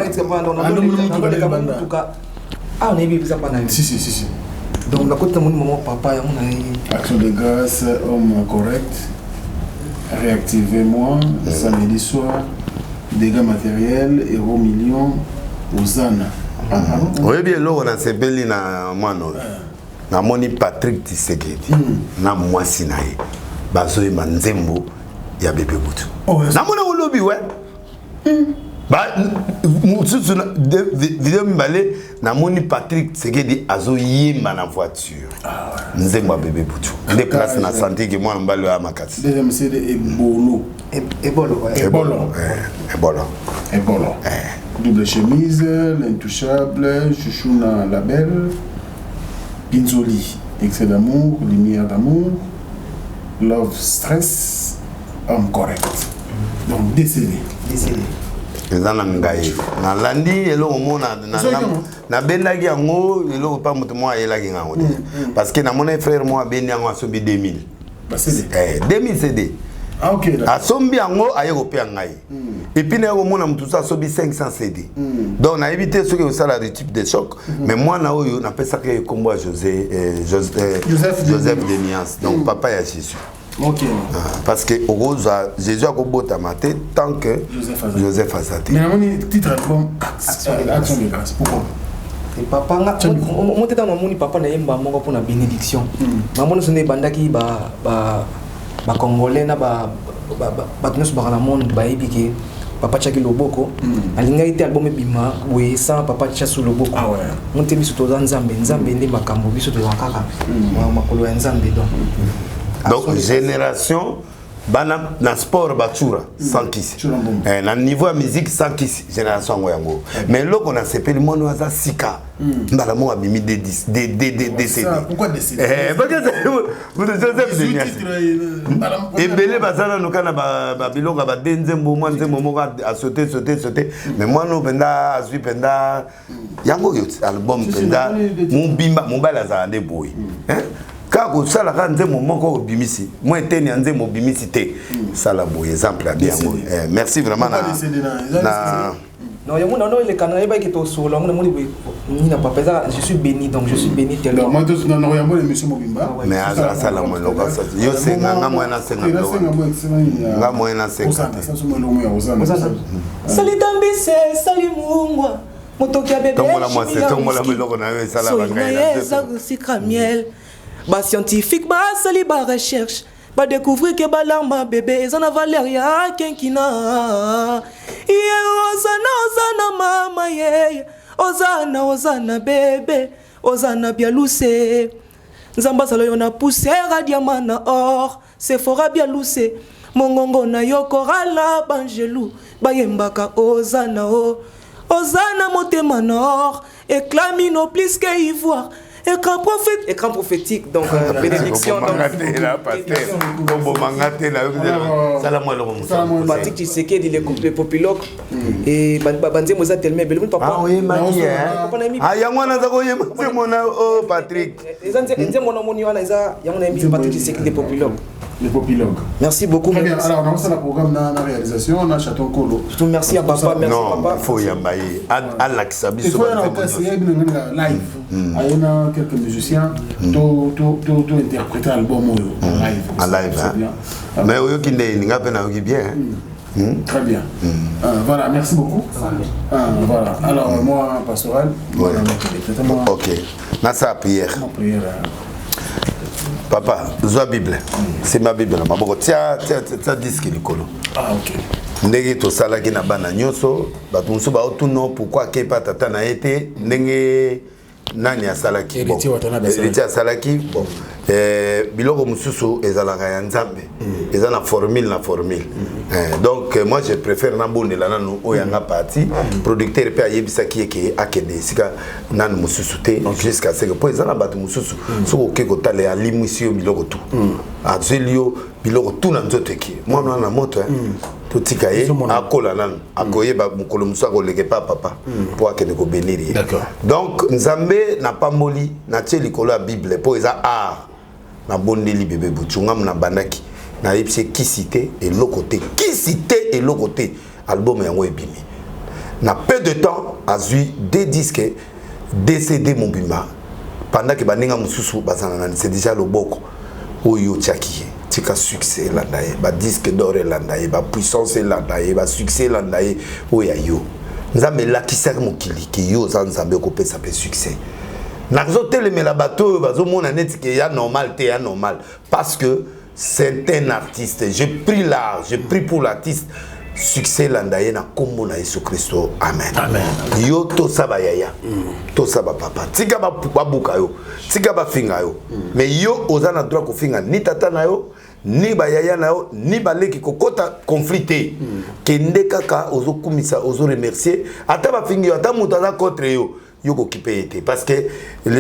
Ah, on est bien pas naïf. Si. Donc, la côte de mon maman, papa, action de grâce, homme correct. Réactivez-moi, samedi soir. Dégâts matériels, héros millions, Hosanna. Oui, bien, là, on a ces belles na mano. Na moni Patrick Tshisekedi. Na moi sinaï. Bazoe manzembo, ya bébé butu. Na mona olobi, ouais. Bah, vidéo m'balé, na moni Patrick Tshisekedi azo yemba na voiture. Nzemba bébé butu. Des places na santé que moi m'balé à Makasi. Deuxième c'est Ebolo. Ebolo. Double chemise, l'intouchable, Chouchouna label, Pinzoli, excès d'amour, lumière d'amour, love stress, homme correct. Donc décédé. Ezana ngai na landi elo mona na bendaki yango elo pa mutu mo ayelaki ngango parce que na mon frère moi bendi yango asobi 2000 2000 CD. Ah OK d'accord. Asombi yango ayeko pe ngai et puis na yo mona mutu sa asobi 500 CD. Donc na éviter ce que au salarié type de choc mais moi na oyo na pesa que kombo Joseph Demias donc papa ya Jésus. OK. Parce que Jésus a kobota maté tant que Joseph Azati. Mais on titre album action de grâce. Pourquoi? Et papa moi tata mamoni papa na yemba moko pour na bénédiction. Mamono sonné bandaki ba congolais na ba tous ba na monde ba yebiki papa chaki loboko alinga ite album bima we sans papa chasu loboko. Ah ouais. Monte biso to nzambe ndi makambo biso to kaka. Makolo ya nzambe donc génération bana na sport batura sans kisi na niveau de musique sans kisi génération yango mais là on a sepeli mono aza sika mbala mo abimi des décédés. Pourquoi décédé? Parce que vous Joseph Demias et belé bazana no kana ba bilonga ba denzembo mo nzembo mo a sauter mais moi no penda azui penda yango album penda mon bimba mon bala za ande boy kako sala ka nzembo moko bimisi moi teni nzembo bimisi te sala boy exemple à bien merci vraiment na non il y a mon il est canal ba qui to solo on mo ni na papa je suis béni donc je suis béni tellement moi tous non rien bon monsieur Mobimba mais à sala mo loka yo senga nga mo na senga nga mo na senga ça c'est moi le Hosanna sali tambise sali mungwa motoki ya bébé tomola meloko na yo sala bangai ça c'est miel. Ba scientifique ba sali ba recherche ba découvrir que ba lamba bébé ils en a valeur ya kenkina ye ozana mama ye ozana bébé ozana bialuse nzamba sala yo na poussière diamant na or Sephora bialuse mongongo na yo korala bangelou ba yembaka ozana motema na or éclamino plus que ivoire écran prophétique donc bénédiction donc Patrick Tshisekedi les populoques et banze moza tellement belle papa oui maki ah yango na zako yema mona oh Patrick nze mona moni wana eza yango na Patrick Tshisekedi les populoques le popilogue. Merci beaucoup. Très bien. Alors, on a le programme dans la réalisation, on a Chaton Colo. Merci à papa, merci non, papa. Il faut y ambayer. Il faut y avoir live. Il y a quelques musiciens qui ont interprété l'album en live. En live, mais il y a bien. Très bien. Voilà, merci beaucoup. Voilà. Alors, moi, pastoral, ok. Nasa prière. Papa, zoa Bible. C'est ma Bible. Tiens, disque Nicolo. Ah, ok. Ndenge to sala ki na bana nyoso, bato musu ba otuno pourquoi ke pa tata na été, ndenge nani asalaki bon. Héritier asalaki bon. Biloko mususu ezalaka ya nzambe. Eza na formule. Donc moi je préfère na bonela nanu oyanga parti, producteur pe ayebisa ki eke akende sika nanu mususu te jusqu'à ce que po ezala bato mususu so ke ko tale ya limwisi yo biloko tu. Azelio biloko tu na nzoto eki. Moi na moto totika ye akola nanu akoyeba mukolo musu akoleke pa papa po akende ko bénir. Donc nzambe na pamboli na tie likolo ya Bible po eza art na bondeli bébé butchungam na bandaki na yipse kisité et l'autre album yango ebimi na peu de temps azui des disques décédé mon bima pendant que baninga mususu bazana c'est déjà le boko oyo tchaki tika succès landaye ba disque d'or landaye ba puissance landaye ba succès landaye oya yo nzambe lakisa mokili ki yo nzambe ko pesa pe succès nazo telemela bato bazo mona net que ya normal parce que c'est un artiste. Je prie l'art, je prie pour l'artiste. Succès landaye na kombo na Yesu Kristo. Amen. Amen. Yo to saba yaya. To saba papa. Tika ba buka yo. Tika ba finga yo. Mais yo ozana droit ko finga ni tata na yo, ni ba yaya na yo, ni ba leki kokota conflité. Kende kaka ozo kumisa ozo remercier. Ata ba finga yo, ata mutaza contre yo. Yoko qui paye parce que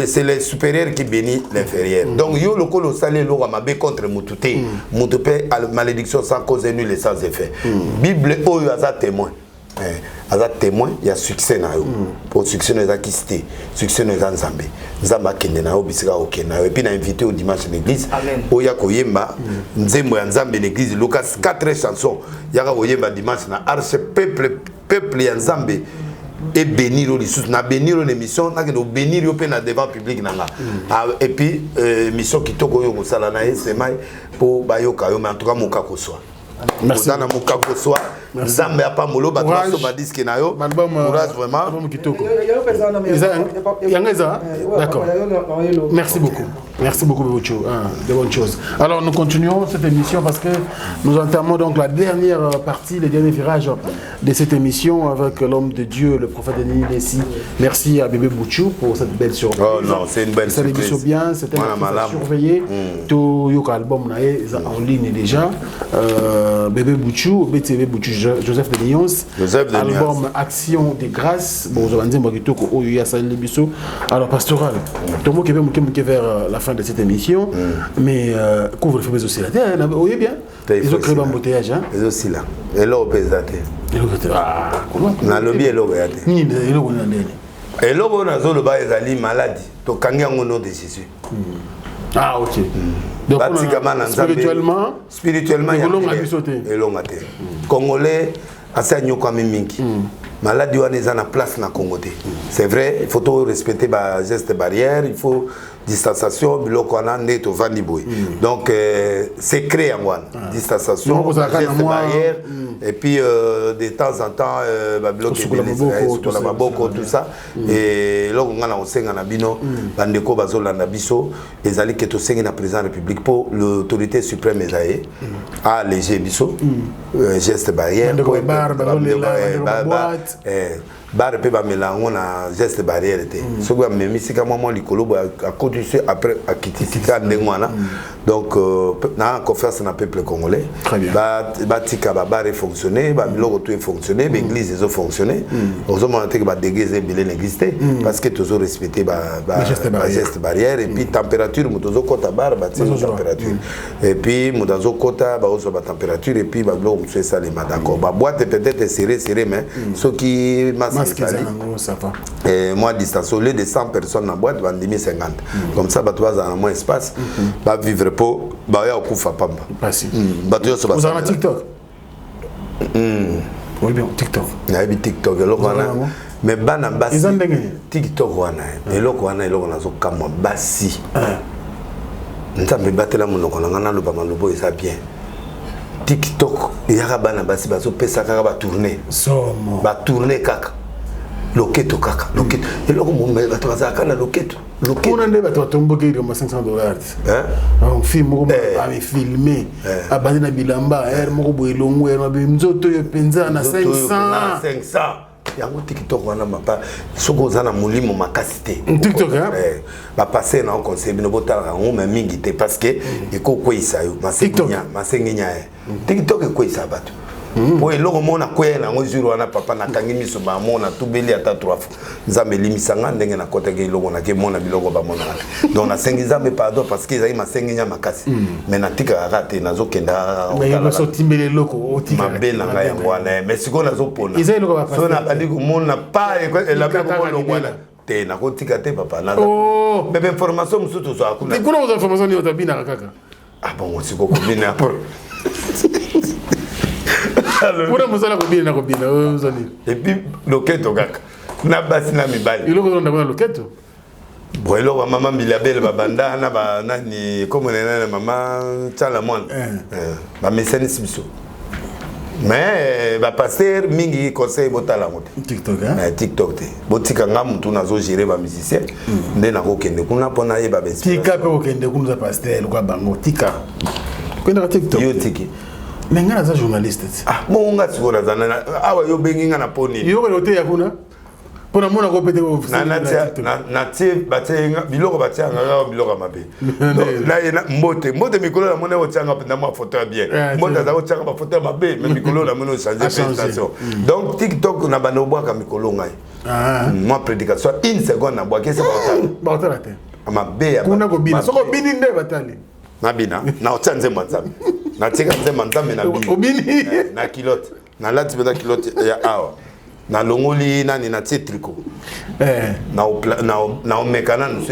c'est le supérieur qui bénit l'inférieur. Donc yo le colo salé lo mabe contre mututé. Mutupe malédiction sans cause nulle et sans effet. Bible oyo aza témoin. Aza témoin, il y a succès na yo. Pour succès na kisté, succès na nzambe. Nzamba kende na yo bisika okena. Et puis na invité au dimanche à l'église. Oya koyemba nzembo ya nzambe l'église Lucas 4 chansons. Yaka koyemba dimanche na arche peuple ya nzambe. Et bénir les sous na bénir l'émission na que bénir yo pe na devant public nanga et puis mission qui toko yo sala na c'est mai pour bayoka yo mais en tout cas moka ko soir merci na moka ko soir nzambe apa molo ba to ba disque na yo courage vraiment d'accord merci beaucoup Bocho de bonnes choses. Alors nous continuons cette émission parce que nous entamons donc la dernière partie, le dernier virage de cette émission avec l'homme de Dieu, le prophète Denis Lessi. Merci à Bébé Bouchou pour cette belle surprise. Oh non, c'est une belle surprise. Ça bien, c'était surveillé. Tout Yoka album en ligne déjà. Bébé Bouchou, BTV Bouchou, Joseph de Lyons. Album Action de grâce. Bon, vous avez dit que alors pastoral. Tout le monde qui est vers la fin de cette émission, mais couvre-feu aussi la terre, vous voyez bien. Ils ont créé l'embouteillage. Ils ont aussi là. Et là, on peut se ah, comment? Na lobby et là, on et là, on a zolo ba ezali maladie. To kangi en nom de Jésus. Ah, ok. Donc, spirituellement, il y a et l'ongate. Congolais, enseigne comme mingi. Maladie on est en place na Congo. C'est vrai, il faut respecter les gestes barrières, il faut distanciation, biloko na neto vandiboy. Donc c'est créé en one. Distanciation, gestes barrières et puis de temps en temps biloko sur la maboko tout ça et là on a enseigné na bino bandeko bazolanda biso ezali que to sengi na président République pour l'autorité suprême ezaé a léger biso gestes barrières bar pe ba melango na geste barrière té so ba memisika mama likolo ba a continuer après a kitisika ndengwana donc na conférence na peuple congolais ba tika ba bar fonctionner ba biloko tout fonctionner ba église ils ont fonctionné aux hommes que ba déguiser bilé n'existait parce que toujours respecter ba geste barrière et puis température motozo kota bar ba température et puis motozo kota ba ozo ba température et puis ba biloko c'est ça les d'accord ba boîte peut-être serré mais ce qui ça va. Et moi, distance, au lieu de 100 personnes dans la boîte, on a 50. Comme ça, tu vas avoir moins d'espace. Tu vas vivre pour. Tu vas avoir Pamba. Vous avez un TikTok? Oui, bien, TikTok. Il y a TikTok. Mais bana basi TikTok wana eloko wana eloko nazo kama basi ntambe batela monoko na ngana loba malobo eza bien TikTok yaka bana basi bazo pesa kaka ba tourner somo ba tourner kaka loketo kaka loketo eloko mombe bato bazaka na loketo kuna nde bato batomboki comme $500 un film moko ame filmé abandi na bilamba moko boye longo mabe nzoto yo penza na 500 yango TikTok wana mapa soko zana mulimo makasi te TikTok ba passer na conseil bino botala ngo me mingi te parce que eko kwisa yo masengenya TikTok ekwisa bato po eloko mona kwela ngo zuru wana papa na kangi miso ba mona tubeli ata 3 fois nzambe limisanga ndenge na kota ke eloko na ke mona biloko ba mona donc na sengi nzambe pardon parce que ezali masengenya makasi mais na tika rate nazo kenda mais so timbele loko otika mabela nga ya wana mais siko nazo pona so na bandi ko mona pa la ko mona ngwana te na ko tika te papa na bebe information musutu so akuna kuna uza information ni otabina kaka ah bon siko ko bina pour Pura musala kobina uzani. Et puis loketo kaka. Na basi na mibali. Iloko ndo na loketo. Boilo wa mama Milabel babanda na ba nani comme na mama Tchala Mwan. Ba meseni sibiso. Mais ba passer mingi conseil botala moto. TikTok TikTok te. Botika nga mutu nazo gérer ba musicien. Nde na kokende kuna pona yeba besi. Tika pe kokende kuna pasteur kwa bango tika. Kwenda TikTok. Yo tiki. Mais nga za journaliste. Ah, bon nga tsikola zana awa yo bengi nga na poni. Yo ko lote ya kuna. Pona mona ko pete ko na tie batenga biloko batanga nga biloko mabe. Na ina mbote mikolo na mona otanga na ma photo ya bien. Mbote za otanga ba photo mabe mais mikolo na mona changer présentation. Donc TikTok na bano bwaka mikolo ngai. Moi prédication 1 seconde na bwaka c'est ba otala te. Mabe ya. Kuna ko bina. Soko bini nde batali. Na bina na otanze mwanzambe. Na tika nzema nzambe na bini. Obini na kilote. Na lati beda kilote ya awa. Na longoli nani na tricot. Na omekana nous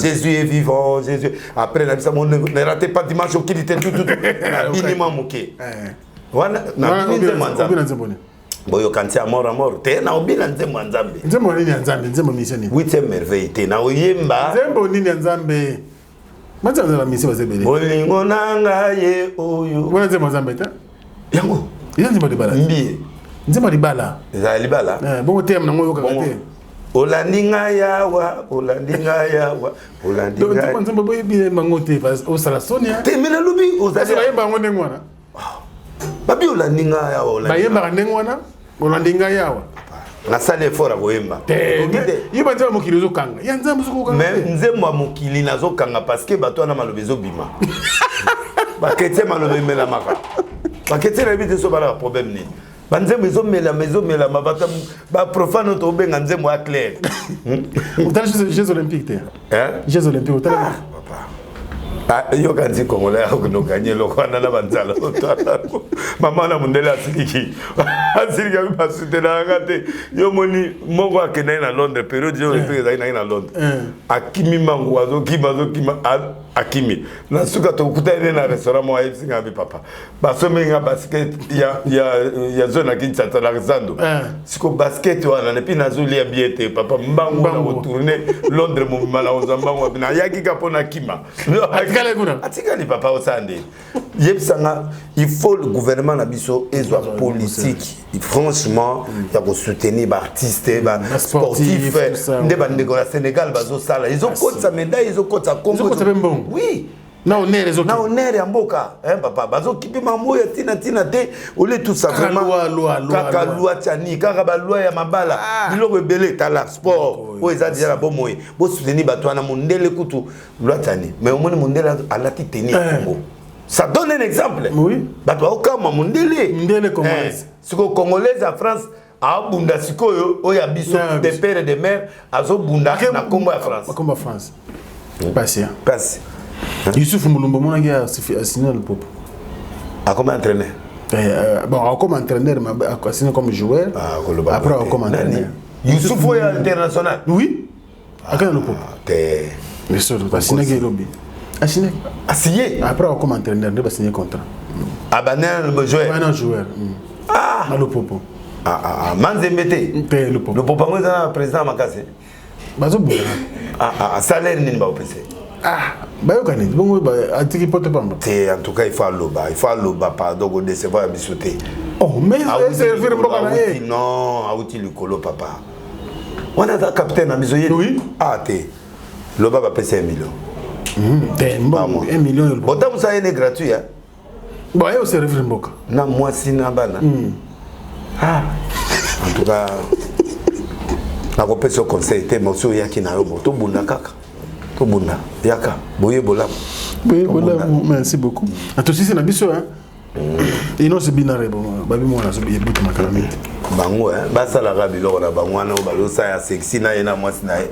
Jésus est vivant, Jésus. Après na bisa ne ratez pas dimanche au qu'il était tout. Na bini mamuke. Wana na bini nzema. Boyo kanti mort te na obina nzema nzambe. Nzema nini nzambe, nzema misioni. 8e merveille te na oyemba. Nzembo nini nzambe. Mata za misi bazebele. Bolingo nanga ye oyo. Wana nzema nzambe ta? Yango. Ina nzema libala. Mbi. Nzema libala. Za libala. Bongo tem na ngoyo kakate. Olandinga yawa. Donc tu penses boye bien mangote parce au sala sonia. Te mena lubi ozali bayemba ngone ngwana. Babi olandinga yawa. Bayemba ngwana. Olandinga yawa. Na sale fora boyemba. Yiba nzema mokili zo kanga. Ya nzema zo kanga. Mais nzema mokili nazo kanga parce que bato na malobezo bima. Ba kete malobe mela maka. Ba kete na bité so bala problème ni. Ba nzema zo mela mabata ba profane to benga nzema a clair. Utala Jeux olympiques te. Jeux olympiques utala. Yo kanzi Congolais akuno gagner lokwana na banzala. Mama na mundela asiliki. Asiliki ba sutena ngate. Yo moni mongo akena na Londres période yo olympique na Londres. Akimi mangu wazo kima akimi. Na suka to kutaine na restaurant mo ayipsinga bi papa. Basomenga basket ya zone akinchata la zando. Siko basket wana ne pina zulia biete papa mbangu na retourner Londres mo mala ozambangu na yaki kapona kima. Atikali papa osande. Yebsanga il faut le gouvernement na biso ezwa politique. Franchement, il y a soutenir ba artistes, ba sportifs, nde ba ndeko la Sénégal bazo sala. Ils ont côté sa médaille, ils ont côté sa Congo. Oui. Na honneur ezo. Na honneur ya mboka, papa bazo kipi mamoya tina te ole tout ça vraiment. Kaka loi tani, kaka ba loi ya mabala. Biloko ebele tala sport. O ezadi la bomoye. Bo soutenir bato na mondele kutu loi tani. Mais au moins mondele alati tenir Congo. Ça donne un exemple. Oui. Bato okama mondele. Mondele congolaise. Siko congolaise à France a bunda sikoyo o ya biso des pères et des mères azo bunda na Congo ya France. Congo France. Patient. Passe. Youssouf Mulumba mon gars a signé le pop. A comment entraîner? Bon, comme entraîneur, sinon comme joueur. Après, comme entraîneur. Youssouf est international. Oui. À quel niveau? Mais ça, tu as signé quel lobby? A signé. A signé. Après, comme entraîneur, tu as signé contrat. Ah, ben, le joueur. Un joueur. Ah. Le popo. Ah, Manzembete. Le popo. Le popo, moi, c'est le président Makase. Bazo Boula. Ah, salaire, n'est pas au PC. Ah, bah, ok, bon, bah, à qui porte pas. En tout cas, il faut l'oba, pardon, on décevoir à bisouter. Oh, mais c'est le film. Non, à outil le colo, papa. On a un capitaine à Misoye. Oui. Ah, t'es. L'oba va payer 1 million. Bon, 1 million. Bon, tant que ça est gratuit, hein. Bon, il y a aussi le film. Non, moi, si, Nabana. Ah. En tout cas, je vais ce conseil. Je vais yaki na yobo. To bunda kaka. To bunda. Yaka. Boye bolam. Boye bolam. Merci beaucoup. En tout cas, c'est un biseau, hein. Et non, c'est binaire. Babi moi, là, c'est bien beaucoup ma calamité. Bango, hein. Basa la rabi lo na bango na balo sa ya sexy na yena mwasi na ye.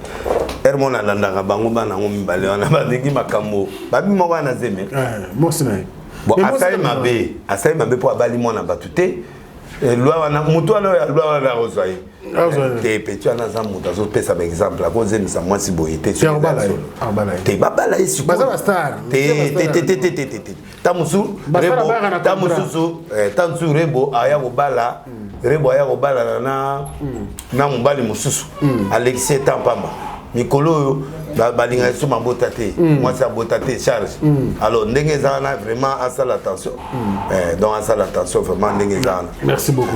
Hermona landanga bango bana ngomi bale wana badiki makambo. Babi mo wana zeme. Mwasi na ye. Bon, asaye mabe po abali mwana batute. Loi wana mutu ala ya loi wana rozwaye. Te petit ana za mutu azo pesa par exemple a cause de sa mwasi boyete sur te babala ici baza star te tamusu rebo aya kobala na mobali mususu Alexis Tampamba mikolo balinga sur ma botate moi ça botate charge alors ndenge za na vraiment à ça l'attention donc à ça l'attention vraiment ndenge za. Merci beaucoup.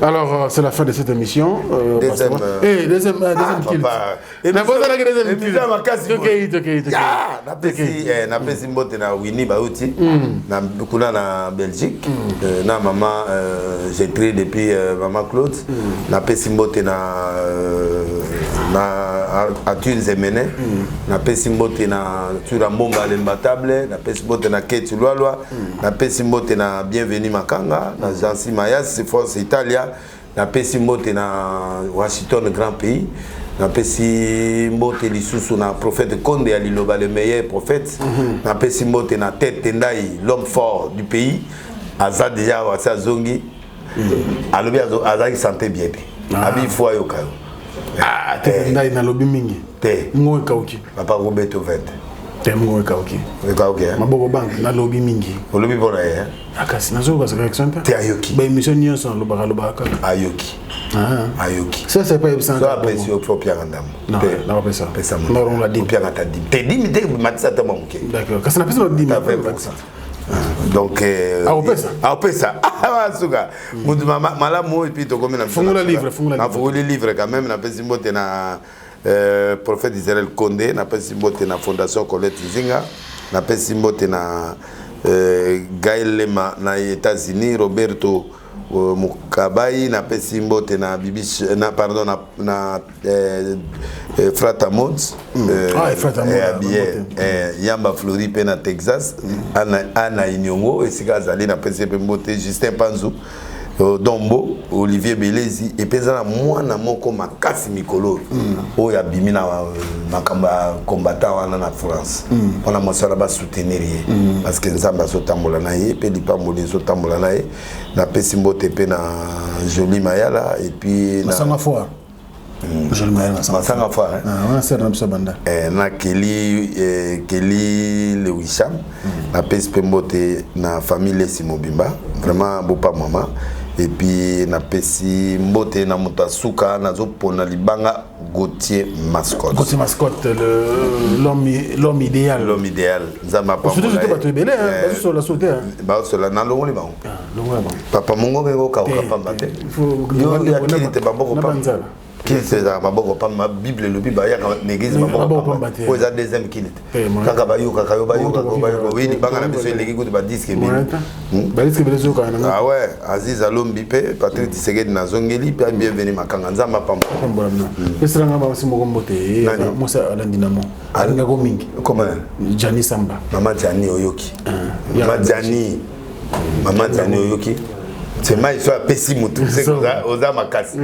Alors c'est la fin de cette émission. Deuxième kill. Et na boza la deuxième kill. OK. Na pesi mbote na Winnie Bauti na kuna na Belgique na maman j'ai créé depuis maman Claude na pesi mbote na Atune Zemene na pesi mbote na Tura Mbomba l'imbattable na pesi mbote na Keti Lwalwa na pesi mbote na Bienvenue Makanga na Jansi Mayas Force Italia na pesi mbote na Washington Grand Pays na pesi mbote lisusu na prophète Konde ya Liloba le meilleur prophète na pesi mbote na Tête Tendai l'homme fort du pays aza déjà wasa zongi alobi azaki santé bien abi foi yokayo. Ah, t'es dans lobby mingi. T'es. Moi kauki. Papa Roberto 20. T'es moi kauki. Kauki. Ma bobo bank na lobby mingi. O lobby bona ya. Akasi nazo ka correction pa. T'es ayoki. Ba émission nyonso loba kaka. Ayoki. Ayoki. Ça c'est pas ça. Ça après si faut Pierre Andam. Non, non pas ça. Pesa mo. Non on l'a dit Pierre Andam. T'es dit mais t'es matisa ta mamuke. D'accord. Kasi na pesa no 10 donc Aopesa suka mutu malamu et puis to comme na fungula livre quand même na pesi mbote na prophète Israël Condé na pesi mbote na fondation Colette Zinga na pesi mbote na Gaël Lema na États-Unis Roberto Mukabai na pesi mbote na Bibish na pardon na Frata Mods Yamba Flori pe na Texas Ana Inyongo esika zali na pesi mbote Justin Panzu Dombo Olivier Belezi et pesa mwana moko makasi mikolo oya bimi na makamba combattant wana na France on a mosala ba soutenir parce que nzamba so tambola na ye pe lipambo so tambola na ye na pesi mbote pe na Jolie Mayala et puis na Sanga Foire Jolie Mayala Sanga Foire on a serre na banda na Kelly le Wisham na pesi mbote na famille Simobimba vraiment beau maman et puis na pesi mbote na mutasuka na zopona libanga Gauthier Mascotte. Gauthier Mascotte l'homme idéal. L'homme idéal. Nzama pa. Surtout c'était pas très belle hein, sur la sauter hein. Ba sur la na longoli ba. Papa mongo ngeko ka ka pamba te. Il faut ya kili te bamboko pa. Qui c'est ça maboko pa ma Bible le Bible ya n'église maboko pa. Pour ça deuxième kili. Kaka ba yo kaka yo ba yo kaka ba yo oui libanga na biso leki kutu ba disque bi. Ba disque belezo ka na. Ah ouais, Aziz Alombi pe Patrick Tsegedi na zongeli pe Bienvenue Makanga nzamba pa. Pesa nga ba simo kombote Musa Alandinamo. Alinga ko mingi. Comment Jani Samba. Mama Jani Oyoki. Mama Jani Oyoki. C'est mai soit pessimutu c'est ça oza makasi.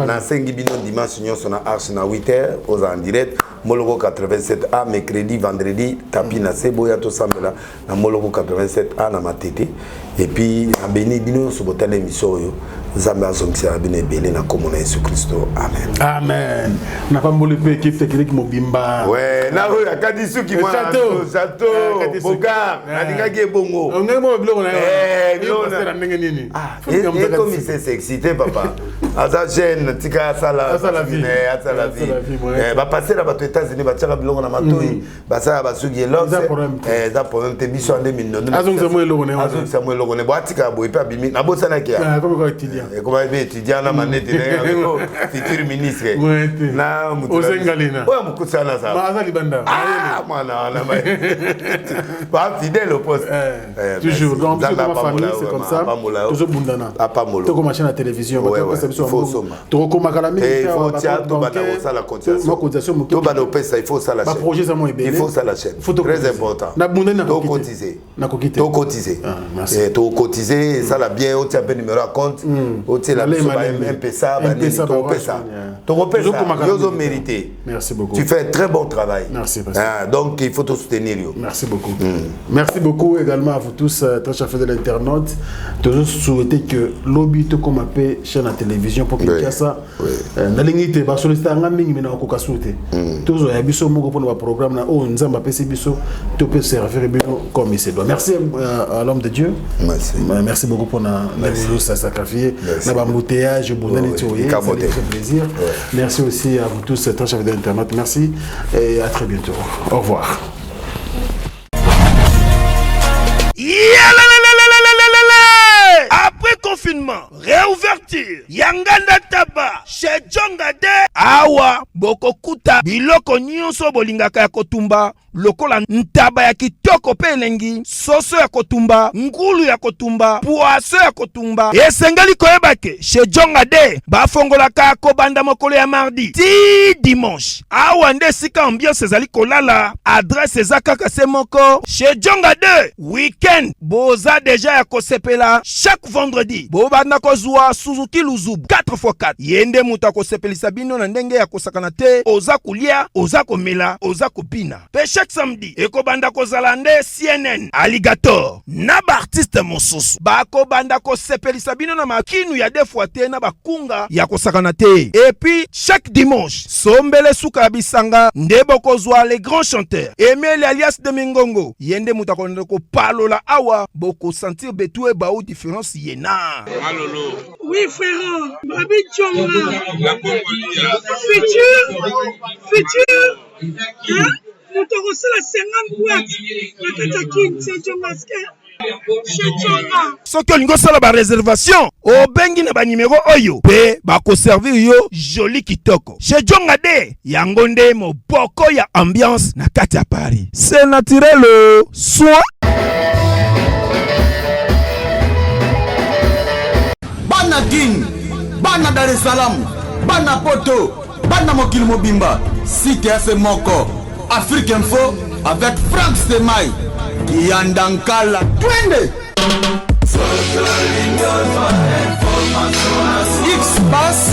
Na sengi bino dimanche nyonso na arche na 8h oza en direct Moloko 87A mercredi vendredi tapi na seboya to sambela na Moloko 87A na matete et puis na beni bino so botala émission yo Zamba azongisa bine belé na komona Yesu Kristo. Amen. Amen. Na pas mboli pe équipe technique mobimba. Ouais, na ho akadi suki mwana chateau boga adinga ke bongo. On est mo bloko na yo. Bloko na ndenge nini? Ah, et comme il s'est excité papa. Aza jeune tika sala vie. Ba passer là ba aux États-Unis ba tira bloko na matoi. Ba sa ba suki elok. Za problème te biso en 2009. Azongisa mo eloko na yo. Azongisa mo eloko ne boatika bo epa bimi na bo sana kia. Comme étudiant. Et comment étudiant la manette futur ministre na Ozengalina ouais mukusa na ça maza libanda mwana na pas fidèle au poste toujours donc c'est comme famille c'est comme ça toujours bundana to comme chaîne à télévision to comme kala il faut théâtre bana ça la cotisation to bana pesa il faut ça la chaîne projet ça moi il faut ça la chaîne très important na bundana to cotiser to cotiser ça la bien au tiens numéro à compte merci beaucoup. Tu fais un très bon travail. Merci. Donc il faut te soutenir. Merci beaucoup. Merci beaucoup également à vous tous, très chers de l'internaute. Toujours souhaiter que lobby te comme appelle chaîne à télévision pour qu'il y ait ça. Na lingite ba solliciter nga mingi mena ko kasute. Toujours ya biso moko pour le programme na o nzamba pesi biso to peut servir bino comme il se doit. Merci à l'homme de Dieu. Merci. Merci beaucoup pour na vous sacrifier. Na ba embouteillage bonne nettoyer, ça fait plaisir. Merci aussi à vous tous, très chers d'internet. Merci et à très bientôt. Au revoir. Après confinement, réouverture, Yanganda Taba, chez Djongade, Awa, Bokokuta, Biloko Nyonso Bolingaka ya Kotumba, lokola ntaba ya kitoko pe elengi, soso ya kotumba, ngulu ya kotumba, poaso ya kotumba. Esengali koyebake, chez Djongade, bafongolaka kobanda mokolo ya mardi, ti dimanche. Awa nde sika ambiance ezali kolala, adresse ezaka se moko, chez Djongade, weekend, boza deja ya kosepela, chaque vendredi, bobanda kozwa Suzuki Luzubu 4x4. Yende muta kosepelisa bino na ndenge ya kosakana te, oza kulia, oza komela, oza kopina. Pe chaque samedi, ekobanda kozala nde CNN, Alligator, na ba artiste mosusu. Bako banda kosepelisa bino na makinu ya defwa te na bakunga ya kosakana te. Et puis, chaque dimanche, sombele suka bisanga, ndebo kozwa les grands chanteurs. Emile alias de Mingongo, yende muta ko palola awa, boko sentir betue ba ou différence yena. Malolo. Oui frère, Babi Tchonga. Futur. Hein? Nous t'avons reçu la 50 boîtes. La Katakine, c'est Djomaske. Soki olingo sala ba réservation obengi na ba numéro oyo pe ba ko servir yo joli kitoko chez Djongade yango nde moboko ya ambiance na kati ya Paris. C'est naturel soit Bana King, Bana Dar es Salaam, Bana Poto, Bana Mokil Mobimba, Site Ase Moko, Afrique Info avec Franck Semaï, Yandankala, Twende. X-Bass,